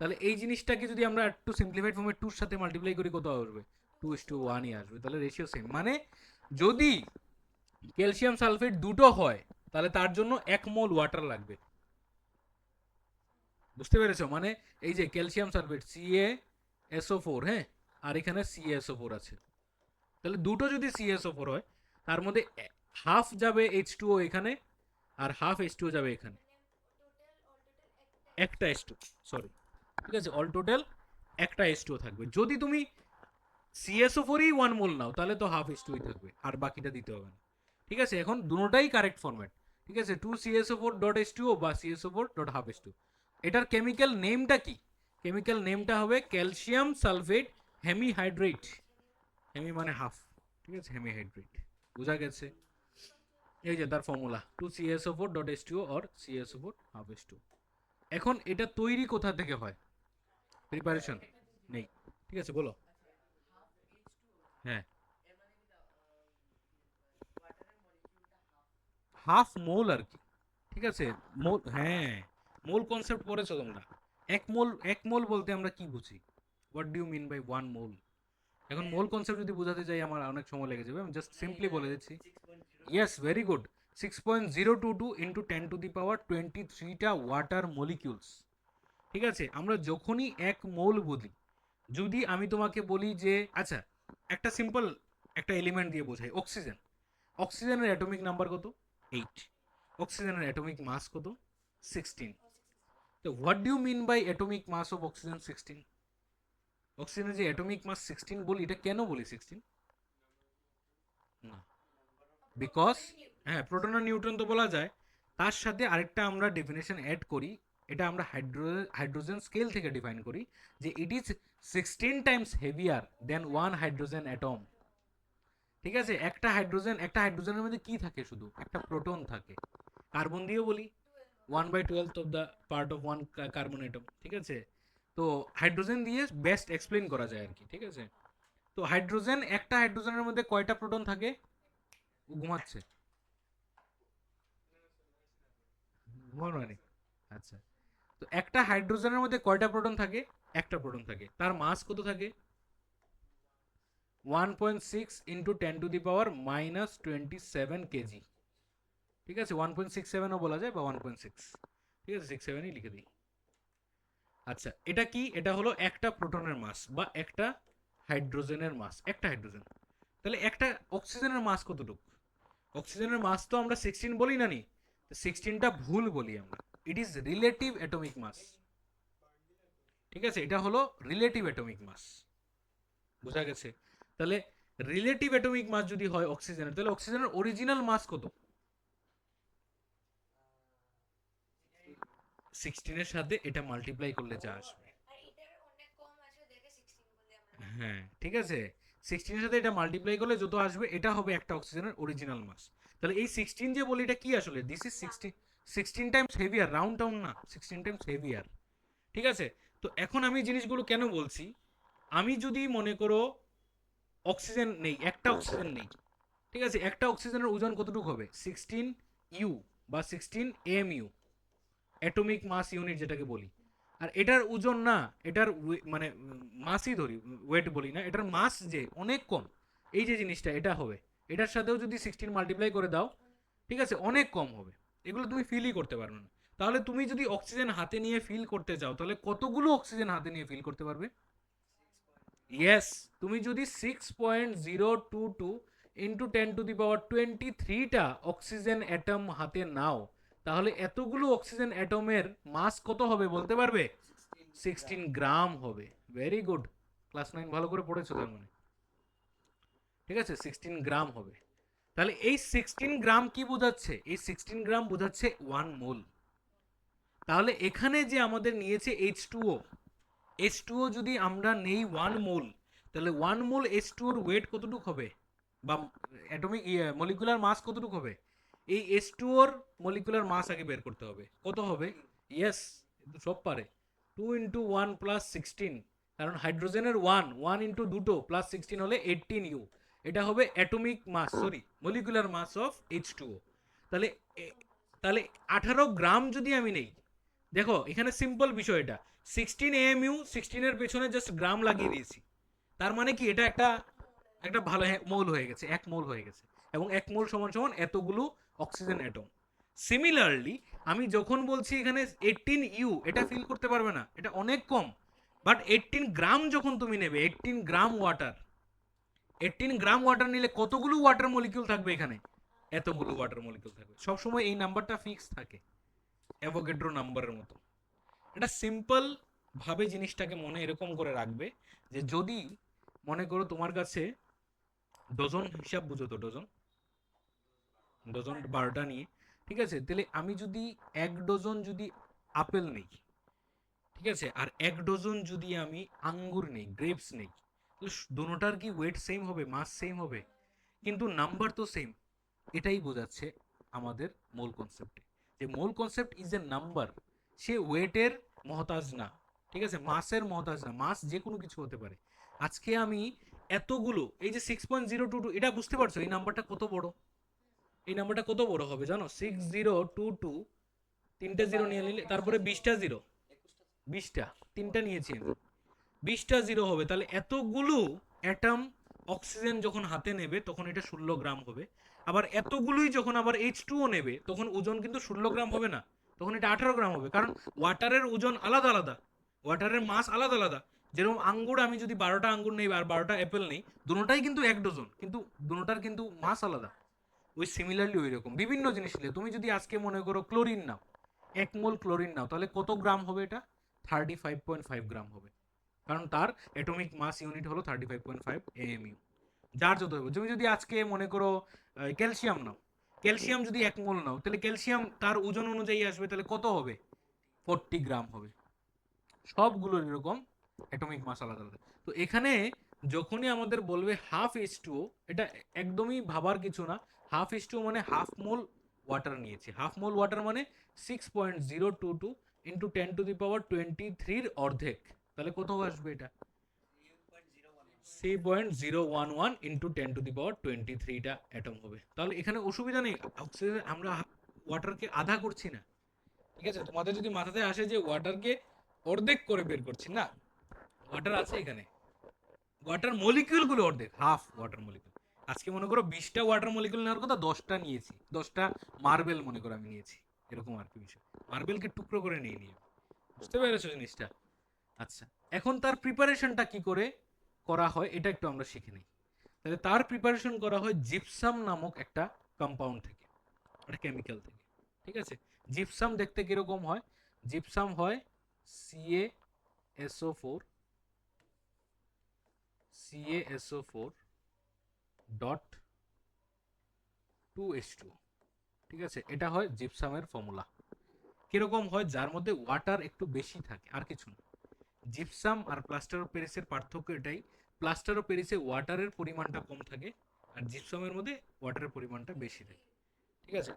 Speaker 1: তাহলে এই জিনিসটাকে যদি আমরা একটু সিম্পলিফাইড ফর্মে 2 সাথে মাল্টিপ্লাই করি, কত আসবে? 2:1ই আসবে। তাহলে রেশিও সেম, মানে যদি ক্যালসিয়াম সালফেট দুটো হয় তাহলে তার জন্য 1 মোল ওয়াটার লাগবে। বুঝতে পেরেছো? মানে এই যে ক্যালসিয়াম সালফেট CaSO4, হ্যাঁ, আর এখানে CaSO4 আছে, তাহলে দুটো যদি CaSO4 হয় তার মধ্যে হাফ যাবে H2O এখানে, আর হাফ H2O যাবে এখানে, একটা H2, সরি, ঠিক আছে, অল টোটাল একটা H2O থাকবে। যদি তুমি CaSO4ই 1 মোল নাও তাহলে তো হাফ H2O থাকবে, আর বাকিটা দিতে হবে না। ঠিক আছে, এখন দুটোটাই কারেক্ট ফরম্যাট। ঠিক আছে, 2CaSO4 ডট H2O বা CaSO4 ডট হাফ H2। এটার কেমিক্যাল নেমটা কি? কেমিক্যাল নেমটা হবে ক্যালসিয়াম সালফেট হেমিহাইড্রেট। হেমি মানে হাফ, ঠিক আছে, হেমি হাইড্রেট, বোঝা গেছে? এই যে তার formula 2CSO4.H2O or CSO4 half H2O। এখন এটা তৈরি কোথা থেকে হয়? প্রিপারেশন নেই, ঠিক আছে, বলো। হ্যাঁ, হাফ মোল আর কি, ঠিক আছে। মোল, হ্যাঁ, মোল কনসেপ্ট পড়েছো তোমরা। এক মোল বলতে আমরা কি বুঝি? What do you mean by one mole? এখন মোল কনসেপ্ট যদি বোঝাতে যাই আমার অনেক সময় লেগে যাবে, আমি জাস্ট সিম্পলি বলে দিচ্ছি। Yes, very good. 6.022 ইন্টু 10⁻23টা ওয়াটার মলিকিউলস, ঠিক আছে। আমরা যখনই এক মোল বলি, যদি আমি তোমাকে বলি যে আচ্ছা, একটা সিম্পল একটা এলিমেন্ট দিয়ে বোঝাই, অক্সিজেন। অক্সিজেনের অ্যাটমিক নাম্বার কত? 8। অক্সিজেনের অ্যাটমিক মাস কত? 16। তো what do you mean by atomic mass of oxygen 16? অক্সিজেনের যে অ্যাটমিক মাস 16 বলি, এটা কেন বলি 16? না, বিকজ, হ্যাঁ, প্রোটন আর নিউট্রন তো বলা যায়, তার সাথে আরেকটা আমরা ডেফিনেশন অ্যাড করি। এটা আমরা হাইড্রোজেন স্কেল থেকে ডিফাইন করি যে it is 16 times heavier than one hydrogen atom, ঠিক আছে। একটা হাইড্রোজেনের মধ্যে কি থাকে? শুধু একটা প্রোটন থাকে। কার্বন দিয়েও বলি 1/12 of the part of one carbon atom, ঠিক আছে। তো হাইড্রোজেন দিয়ে বেস্ট এক্সপ্লেন করা যায় আর কি, ঠিক আছে। তো একটা হাইড্রোজেনের মধ্যে কয়টা প্রোটন থাকে? ও ঘুমাচ্ছে, ঘুমানো নেই, আচ্ছা। তো একটা হাইড্রোজেনের মধ্যে কয়টা প্রোটন থাকে? একটা প্রোটন থাকে। তার মাস কত থাকে? 1.6 ইন্টু 10⁻⁻27 কেজি, ঠিক আছে। 1.67ও বলা যায় বা 1.6, ঠিক আছে, 67ই লিখে দিই। আচ্ছা, এটা কি? এটা হলো একটা প্রোটনের মাস বা একটা হাইড্রোজেনের মাস, একটা হাইড্রোজেন। তাহলে একটা অক্সিজেনের মাস কতটুকু? অক্সিজেনের মাস তো আমরা 16 বলি না নি, 16টা ভুল বলি আমরা। It is relative atomic mass, ঠিক আছে। এটা হলো রিলেটিভ অ্যাটমিক মাস, বোঝা গেছে? তাহলে রিলেটিভ অ্যাটমিক মাস যদি হয় অক্সিজেনের, তাহলে অক্সিজেনের অরিজিনাল মাস কত? 16 এর সাথে এটা মাল্টিপ্লাই করলে যা আসবে, হ্যাঁ, ঠিক আছে। 16 এর সাথে এটা মাল্টিপ্লাই করলে যত আসবে এটা হবে একটা অক্সিজেনের অরিজিনাল মাস। তাহলে এই 16 যে বলি, এটা কি আসলে? This is 16 times heavier, round town না, 16 টাইমস হেভিয়ার, ঠিক আছে। তো এখন আমি জিনিসগুলো কেন বলছি, আমি যদি মনে করো অক্সিজেন নেই, একটা অক্সিজেন নেই, ঠিক আছে, একটা অক্সিজেনের ওজন কতটুকু হবে? 16 ইউ বা 16 m u, atomic mass unit যেটাকে বলি। আর এটার ওজন না, এটার মানে মাসই ধরি, ওয়েট বলি না, এটার মাস যে অনেক কম। এই যে জিনিসটা এটা হবে, এটার সাথেও যদি 16 মাল্টিপ্লাই করে দাও, ঠিক আছে, অনেক কম হবে। এগুলো তুমি ফিলই করতে পারবে না। তাহলে তুমি যদি অক্সিজেন হাতে নিয়ে ফিল করতে যাও, তাহলে কতগুলো অক্সিজেন হাতে নিয়ে ফিল করতে পারবে? ইয়েস, তুমি যদি 6.022 ইন্টু 10⁻23টা অক্সিজেন অ্যাটম হাতে নাও, তাহলে এতগুলো অক্সিজেন অ্যাটমের মাস কত হবে বলতে পারবে? 16 গ্রাম হবে। ভেরি গুড, ক্লাস 9 ভালো করে পড়েছো তার মানে, ঠিক আছে, 16 গ্রাম হবে। তাহলে এই 16 গ্রাম কি বোঝাচ্ছে? এই 16 গ্রাম বোঝাচ্ছে 1 মোল। তাহলে এখানে যে আমাদের নিয়েছে H2O যদি আমরা নেই 1 মোল, তাহলে 1 মোল H2O এর ওয়েট কতটুকু হবে বা অ্যাটমিক মলিকুলার মাস কতটুকু হবে? এই H2O এর মলিকুলার মাস আগে বের করতে হবে, কত হবে? ইয়েস, সব পারে। 2 × 1 + 16, কারণ হাইড্রোজেনের 1 ইন্টু দুটো প্লাস 16 হলে 18 ইউ। এটা হবে atomic mass, sorry, molecular mass of H2O। তাহলে তাহলে 18 গ্রাম যদি আমি নেই, দেখো এখানে সিম্পল বিষয়, এটা 16 AMU, 16 এর পেছনে জাস্ট গ্রাম লাগিয়ে দিয়েছি। তার মানে কি এটা একটা একটা ভালো মোল হয়ে গেছে, 1 মোল হয়ে গেছে। এবং 1 মোল সমান সমান এতগুলো অক্সিজেন অ্যাটম। সিমিলারলি আমি যখন বলছি এখানে 18 ইউ, এটা ফিল করতে পারবে না, এটা অনেক কম। বাট 18 গ্রাম যখন তুমি নেবে, 18 গ্রাম ওয়াটার, 18 গ্রাম ওয়াটার নিলে কতগুলো ওয়াটার মলিকিউল থাকবে এখানে? এতগুলো ওয়াটার মলিকিউল থাকবে। সবসময় এই নাম্বারটা ফিক্স থাকে, অ্যাভোগাড্রো নাম্বারের মতো। এটা সিম্পল ভাবে জিনিসটাকে মনে এরকম করে রাখবে যে যদি মনে করো তোমার কাছে ডজন হিসাব, বুঝো তো ডজন, ডজন 12টা নিয়ে, ঠিক আছে। তাহলে আমি যদি 1 ডজন যদি আপেল নেই, ঠিক আছে, আর 1 ডজন যদি আমি আঙ্গুর নেই, গ্রেপস নেই, দোনোটার কি ওয়েট সেম হবে, মাস সেম হবে, কিন্তু নাম্বার তো সেম। এটাই বোঝাচ্ছে আমাদের মূল কনসেপ্টে, যে মূল কনসেপ্ট ইজ এ নাম্বার, সে ওয়েটের মহতাজ না, ঠিক আছে, মাসের মহতাজ না, মাস যে কোনো কিছু হতে পারে। আজকে আমি এতগুলো, এই যে 6.022, এটা বুঝতে পারছো এই নাম্বারটা কত বড়, এই নাম্বারটা কত বড় হবে জানো? 6022, তিনটে জিরো নিয়ে নিলে, তারপরে 20টা জিরো, 20টা, তিনটা নিয়েছি আমি, 20টা জিরো হবে, তাহলে এতগুলো অ্যাটম অক্সিজেন যখন হাতে নেবে তখন এটা 16 গ্রাম হবে। আবার এতগুলোই যখন আবার H2O নেবে তখন ওজন কিন্তু 16 গ্রাম হবে না, তখন এটা 18 গ্রাম হবে, কারণ ওয়াটারের ওজন আলাদা আলাদা, ওয়াটারের মাস আলাদা আলাদা। যেরকম আঙ্গুর, আমি যদি 12টা আঙ্গুর নেই আর 12টা অ্যাপেল নেই, দুটোটাই কিন্তু 1 ডজন, কিন্তু দুটোটার কিন্তু মাস আলাদা। ওই সিমিলারলি ওই রকম বিভিন্ন জিনিস নিলে, তুমি যদি আজকে মনে করো ক্লোরিন নাও, 1 মোল ক্লোরিন নাও, তাহলে কত গ্রাম হবে এটা? 35.5 গ্রাম হবে, কারণ তার অ্যাটমিক মাস ইউনিট হলো 35.5 AMU। যার যত হবে, তুমি যদি আজকে মনে করো ক্যালসিয়াম নাও, ক্যালসিয়াম যদি 1 মোল নাও, তাহলে ক্যালসিয়াম তার ওজন অনুযায়ী আসবে, তাহলে কত হবে? 40 গ্রাম হবে। সবগুলোর এরকম অ্যাটমিক মাস আলাদা আলাদা। তো এখানে যখনই আমাদের বলবে হাফ H2O, এটা একদমই ভাবার কিছু না। হাফ H2O মানে হাফ মোল ওয়াটার নিয়েছে, হাফ মোল ওয়াটার মানে 6.022 ইন্টু 10⁻23 অর্ধেক, তাহলে কত আসবে এটা? 3.011 ইন্টু 10⁻23টা অ্যাটম হবে। তাহলে এখানে অসুবিধা নেই, অক্সিজেন আমরা ওয়াটারকে আধা করছি না, ঠিক আছে? তোমাদের যদি মাথাতে আসে যে ওয়াটারকে অর্ধেক করে বের করছি, না, ওয়াটার আছে এখানে, ওয়াটার মলিকিউল গুলো অর্ধেক, হাফ ওয়াটার মলিকিউল। আজকে মনে করো 20টা ওয়াটার মলিকিউল নেওয়ার কথা, 10টা নিয়েছি, 10টা মার্বেল মনে করো আমি নিয়েছি, এরকম আর কি বিষয়, মার্বেলকে টুকরো করে নিয়ে বুঝতে পেরেছো জিনিসটা? আচ্ছা, এখন তার প্রিপারেশনটা কি করে করা হয় এটা একটু আমরা শিখে নিই। তাহলে তার প্রিপারেশন করা হয় জিপসাম নামক একটা কম্পাউন্ড থেকে, একটা কেমিক্যাল থেকে, ঠিক আছে? জিপসাম দেখতে কিরকম হয়? জিপসাম হয় CaSO4, CaSO4 ডট 2H2, ঠিক আছে? এটা হয় জিপসামের ফর্মুলা। কিরকম হয়? যার মধ্যে ওয়াটার একটু বেশি থাকে, আর কিছু না। জিপসাম আর প্লাস্টার অফ প্যারিসের পার্থক্য এটাই, প্লাস্টার অফ প্যারিসে ওয়াটারের পরিমাণটা কম থাকে, আর জিপসামের মধ্যে ওয়াটারের পরিমাণটা বেশি থাকে, ঠিক আছে?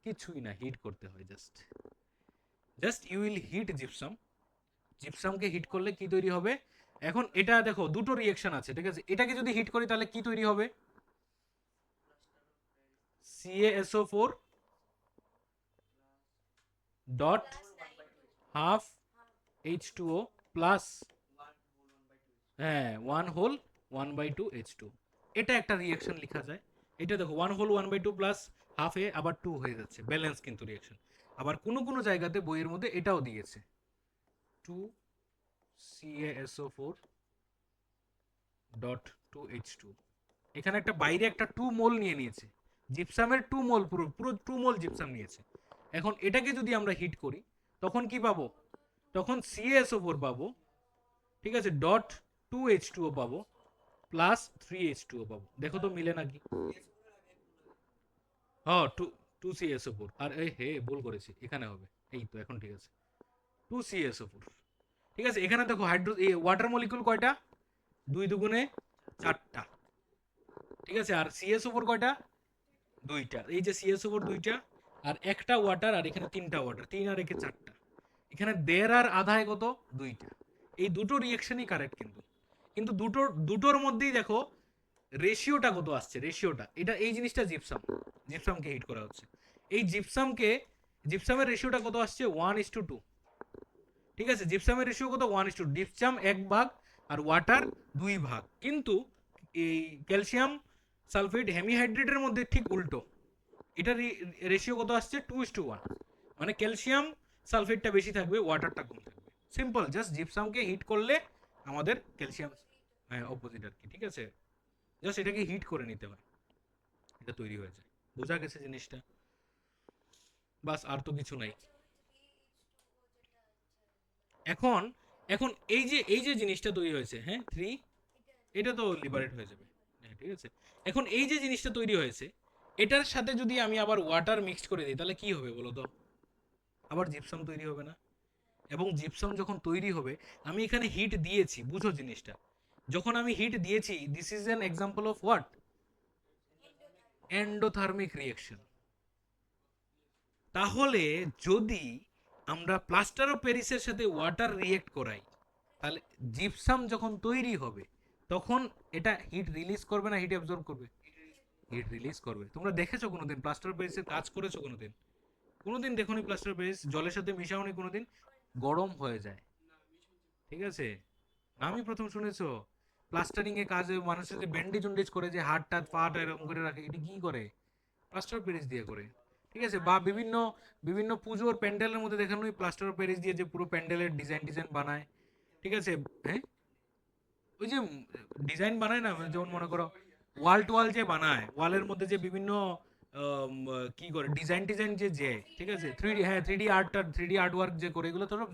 Speaker 1: কিছুই না, হিট করতে হয়, just just you will heat gypsum. জিপসামকে হিট করলে কি তৈরি হবে? এখন এটা দেখো দুটো রিয়েকশন আছে, ঠিক আছে? এটাকে যদি হিট করি তাহলে কি তৈরি হবে? CaSO4 dot half H2O plus, হ্যাঁ, 1/2 H2, এটা একটা রিয়েকশন লেখা যায়। এটা দেখো 1/2 প্লাস হাফ এ আবার 2 হয়ে যাচ্ছে, ব্যালেন্স কিন্তু রিয়েকশন। আবার কোনো কোনো জায়গাতে বইয়ের মধ্যে এটাও দিয়েছে 2 CaSO4 ডট 2H2, এখানে একটা বাইরে একটা 2 মোল নিয়ে নিয়েছে, জিপসামের 2 মোল, পুরো পুরো 2 মোল জিপসাম নিয়েছে। এখন এটাকে যদি আমরা হিট করি তখন কি পাবো? তখন CaSO4 পাবো, ঠিক আছে, ডট 2H2O পাবো, প্লাস 3H2O পাবো। দেখো তো মিলে নাকি? হ্যাঁ, 2CaSO4, আর এই হে ভুল করেছি, এখানে হবে, এই তো এখন ঠিক আছে, 2CaSO4, ঠিক আছে? এখানে দেখো হাইড্রো ওয়াটার মলিকুল কয়টা? 2 দুগুণে 4টা, ঠিক আছে? আর CaSO4 কয়টা? 2টা। এই যে CaSO4 2টা, আর একটা ওয়াটার, আর এখানে 3টা ওয়াটার, 3 আর একে 4টা, এখানে দেড় আর আধায় কত? 2টা। এই দুটো রিয়েকশনই কারেক্ট, কিন্তু কিন্তু দুটোর দুটোর মধ্যেই দেখো রেশিওটা কত আসছে, রেশিওটা, এটা এই জিনিসটা জিপসাম, জিপসামকে হিট করা হচ্ছে, এই জিপসামকে, জিপসামের রেশিওটা কত আসছে? 1:2, ঠিক আছে? জিপসামের রেশিও কত? 1:2, জিপসাম 1 ভাগ আর ওয়াটার 2 ভাগ, কিন্তু এই ক্যালসিয়াম সালফেট হেমিহাইড্রেটের মধ্যে ঠিক উল্টো, এটা রেশিও কত আসছে? 2:1, মানে ক্যালসিয়াম সালফেটটা বেশি থাকবে, ওয়াটারটা কম থাকবে। সিম্পল, জাস্ট জিপসামকে হিট করলে আমাদের ক্যালসিয়াম, হ্যাঁ, অপোজিট আর কি, ঠিক আছে? জাস্ট এটাকে হিট করে নিতে হয়, এটা তৈরি হয়ে যায়। বোঝা গেছে জিনিসটা? বাস, আর তো কিছু নাই। এখন এখন এই যে জিনিসটা তৈরি হয়েছে, হ্যাঁ, 3, এটা তো লিবারেট হয়ে যাবে, হ্যাঁ, ঠিক আছে? এখন এই যে জিনিসটা তৈরি হয়েছে, এটার সাথে যদি আমি আবার ওয়াটার মিক্সড করে দিই তাহলে কি হবে বলো তো? আবার জিপসাম তৈরি হবে না? এবং জিপসাম যখন তৈরি হবে, আমি এখানে হিট দিয়েছি, বুঝো জিনিসটা, যখন আমি হিট দিয়েছি, this is an example of what, endothermic reaction. তাহলে যদি আমরা প্লাস্টার অফ প্যারিসের সাথে ওয়াটার রিয়েক্ট করাই, তাহলে জিপসাম যখন তৈরি হবে তখন এটা হিট রিলিজ করবে না হিট অ্যাবজর্ব করবে? হিট রিলিজ করবে। তোমরা দেখেছো কোনোদিন প্লাস্টার অফ প্যারিসের কাজ করেছো কোনোদিন? কোনোদিন দেখোনি প্লাস্টার অফ প্যারিস জলের সাথে মিশাওনি কোনোদিন? গরম হয়ে যায়, ঠিক আছে? আমি প্রথম শুনেছো প্লাস্টারিং এ কাজে মানুষের যে ব্যান্ডেজ উন্ডেজ করে, যে হাত টাত পা টা এরকম করে রাখে, এটা কি করে? প্লাস্টার অফ প্যারিস দিয়ে করে, ঠিক আছে? বা বিভিন্ন বিভিন্ন পুজোর প্যান্ডেলের মধ্যে দেখানো প্লাস্টার অফ প্যারিস দিয়ে যে পুরো প্যান্ডেলের ডিজাইন ডিজাইন বানায়, ঠিক আছে? হ্যাঁ, ওই যে ডিজাইন বানায় না, যেমন মনে করো ওয়াল টোয়াল যে বানায়, ওয়ালের মধ্যে যে বিভিন্ন কি করে ডিজাইন ডিজাইন যে যে ঠিক আছে, থ্রি ডি, হ্যাঁ three D art, three D art work যে করে, এগুলো তো সব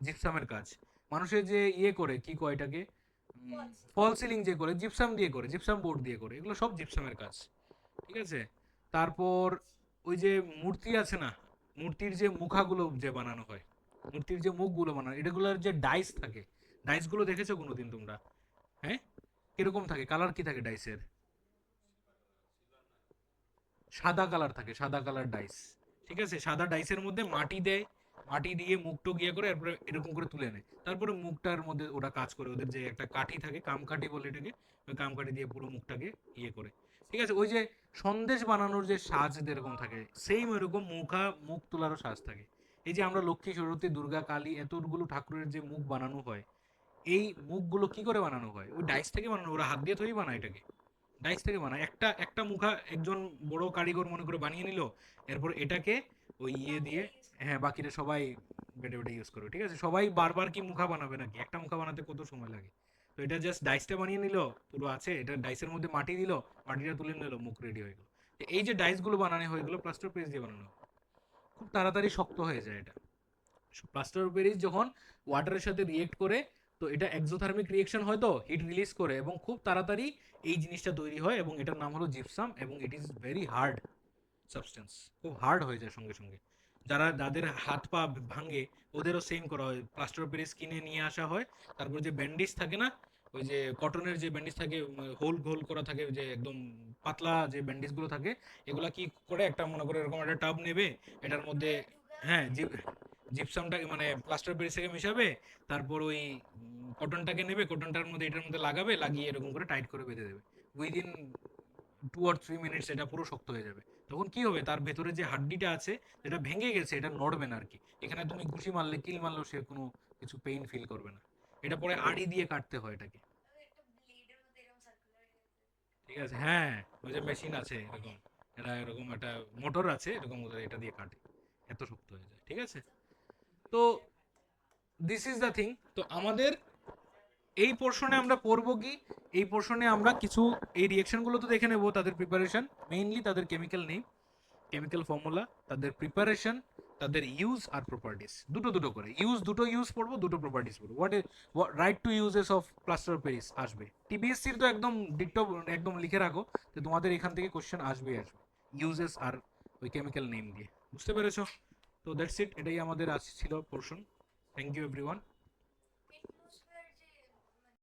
Speaker 1: জিপসামের কাজ। মানুষের যে ইয়ে করে, কি কয় এটাকে, ফল সিলিং যে করে জিপসাম দিয়ে করে, জিপসাম বোর্ড দিয়ে করে, এগুলো সব জিপসামের কাজ, ঠিক আছে? তারপর ওই যে মূর্তি আছে না, মূর্তির যে মুখাগুলো যে বানানো হয়, মূর্তির যে মুখগুলো বানানো, এটাগুলোর যে ডাইস থাকে, ডাইসগুলো দেখেছো কোনোদিন তোমরা? হ্যাঁ, কিরকম থাকে, কালার কি থাকে ডাইসের? সাদা কালার থাকে, সাদা কালার ডাইস, ঠিক আছে? সাদা ডাইসের মধ্যে মাটি দেয়, মাটি দিয়ে মুখটো গিয়ে করে, তারপরে এরকম করে তুলে নেয়, তারপরে মুখটার মধ্যে ওরা কাজ করে, ওদের যে একটা কাঠি থাকে, কামকাঠি বলে এটাকে, ওই কামকাঠি দিয়ে পুরো মুখটাকে ইয়ে করে, ঠিক আছে? ওই যে সন্দেশ বানানোর যে সাজ যেরকম থাকে, সেম ওইরকম মুখ তোলারও সাজ থাকে। এই যে আমরা লক্ষ্মী, সরস্বতী, দুর্গা, কালী এতগুলো ঠাকুরের যে মুখ বানানো হয়, এই মুখগুলো কি করে বানানো হয়? ওই ডাইস থেকে বানানো, ওরা হাত দিয়ে তৈরি বানায় এটাকে, ডাইস থেকে বানায়। একটা একটা মুখা একজন বড় কারিগর মনে করে বানিয়ে নিল, এরপর এটাকে ওই ইয়ে দিয়ে, হ্যাঁ বাকিরা সবাই বেটে বেটে ইউজ করে, ঠিক আছে? সবাই বারবার কি মুখা বানাবে নাকি? একটা মুখা বানাতে কত সময় লাগে? তো এটা জাস্ট ডাইসটা বানিয়ে নিল, পুরো আছে, এটা ডাইসের মধ্যে মাটি দিল, মাটিটা তুলে নিল, মুখ রেডি হয়ে গেল। এই যে ডাইসগুলো বানানো হয়ে গেলো প্লাস্টার পেজ দিয়ে বানানো, খুব তাড়াতাড়ি শক্ত হয়ে যায় এটা। প্লাস্টার অফ প্যারিস যখন ওয়াটারের সাথে রিয়েক্ট করে, তো এটা এক্সোথার্মিক রিয়েকশন হয়, তো হিট রিলিজ করে এবং খুব তাড়াতাড়ি এই জিনিসটা তৈরি হয়, এবং এটার নাম হলো জিপসাম, এবং it is very hard substance, খুব হার্ড হয়ে যায় সঙ্গে সঙ্গে। যাদের হাত পা ভাঙে, ওদেরও সেম করা হয়, প্লাস্টার অফ প্যারিস কিনে নিয়ে আসা হয়, তারপর যে ব্যান্ডেজ থাকে না, ওই যে কটনের যে ব্যান্ডেজ থাকে, হোল হোল করা থাকে, যে একদম পাতলা যে ব্যান্ডেজগুলো থাকে, এগুলা কি করে, একটা মনে করে এরকম একটা টাব নেবে, এটার মধ্যে, হ্যাঁ জিপসামটাকে মানে প্লাস্টার প্যারিসটাকে মেশাবে, তারপর ওই কটনটাকে নেবে, কটনটার মধ্যে এটার মধ্যে লাগাবে, লাগিয়ে এরকম করে টাইট করে বেঁধে দেবে। উইদিন 2 or 3 মিনিটস এটা পুরো শক্ত হয়ে যাবে। তখন কি হবে, তার ভেতরে যে হাড্ডিটা আছে, যেটা ভেঙে গেছে, এটা নড়বে না আর কি। এখানে তুমি ঘুষি মারলে, কিল মারলেও সে কোনো কিছু পেইন ফিল করবে না। এটা পরে আড়ি দিয়ে কাটতে হয় এটাকে, ঠিক আছে? হ্যাঁ, ওই যে মেশিন আছে এরকম, এটা এরকম একটা মোটর আছে এরকম, ওদের এটা দিয়ে কাটে, এত শক্ত হয়ে যায়, ঠিক আছে? তো দিস ইজ দ্য থিং। তো আমাদের এই পোর্শনে আমরা পড়বো কি, এই পোর্শনে আমরা কিছু এই রিঅ্যাকশনগুলো তো দেখে নেব, তাদের প্রিপারেশন, মেইনলি তাদের কেমিক্যাল নেম, কেমিক্যাল ফর্মুলা, তাদের প্রিপারেশন, তাদের ইউজ আর প্রপার্টিস, দুটো দুটো করে ইউজ, দুটো ইউজ পড়বো, দুটো প্রপার্টিস পড়বো। Right two uses of plaster of Paris আসবে টিবিএসসির, তো একদম ডিক্টো একদম লিখে রাখো, যে তোমাদের এখান থেকে কোশ্চেন আসবে আসবে, ইউজেস আর ওই কেমিক্যাল নেম দিয়ে, বুঝতে পেরেছো? তো দ্যাটস ইট, এটাই আমাদের আজ ছিল পোর্শন। Thank you everyone.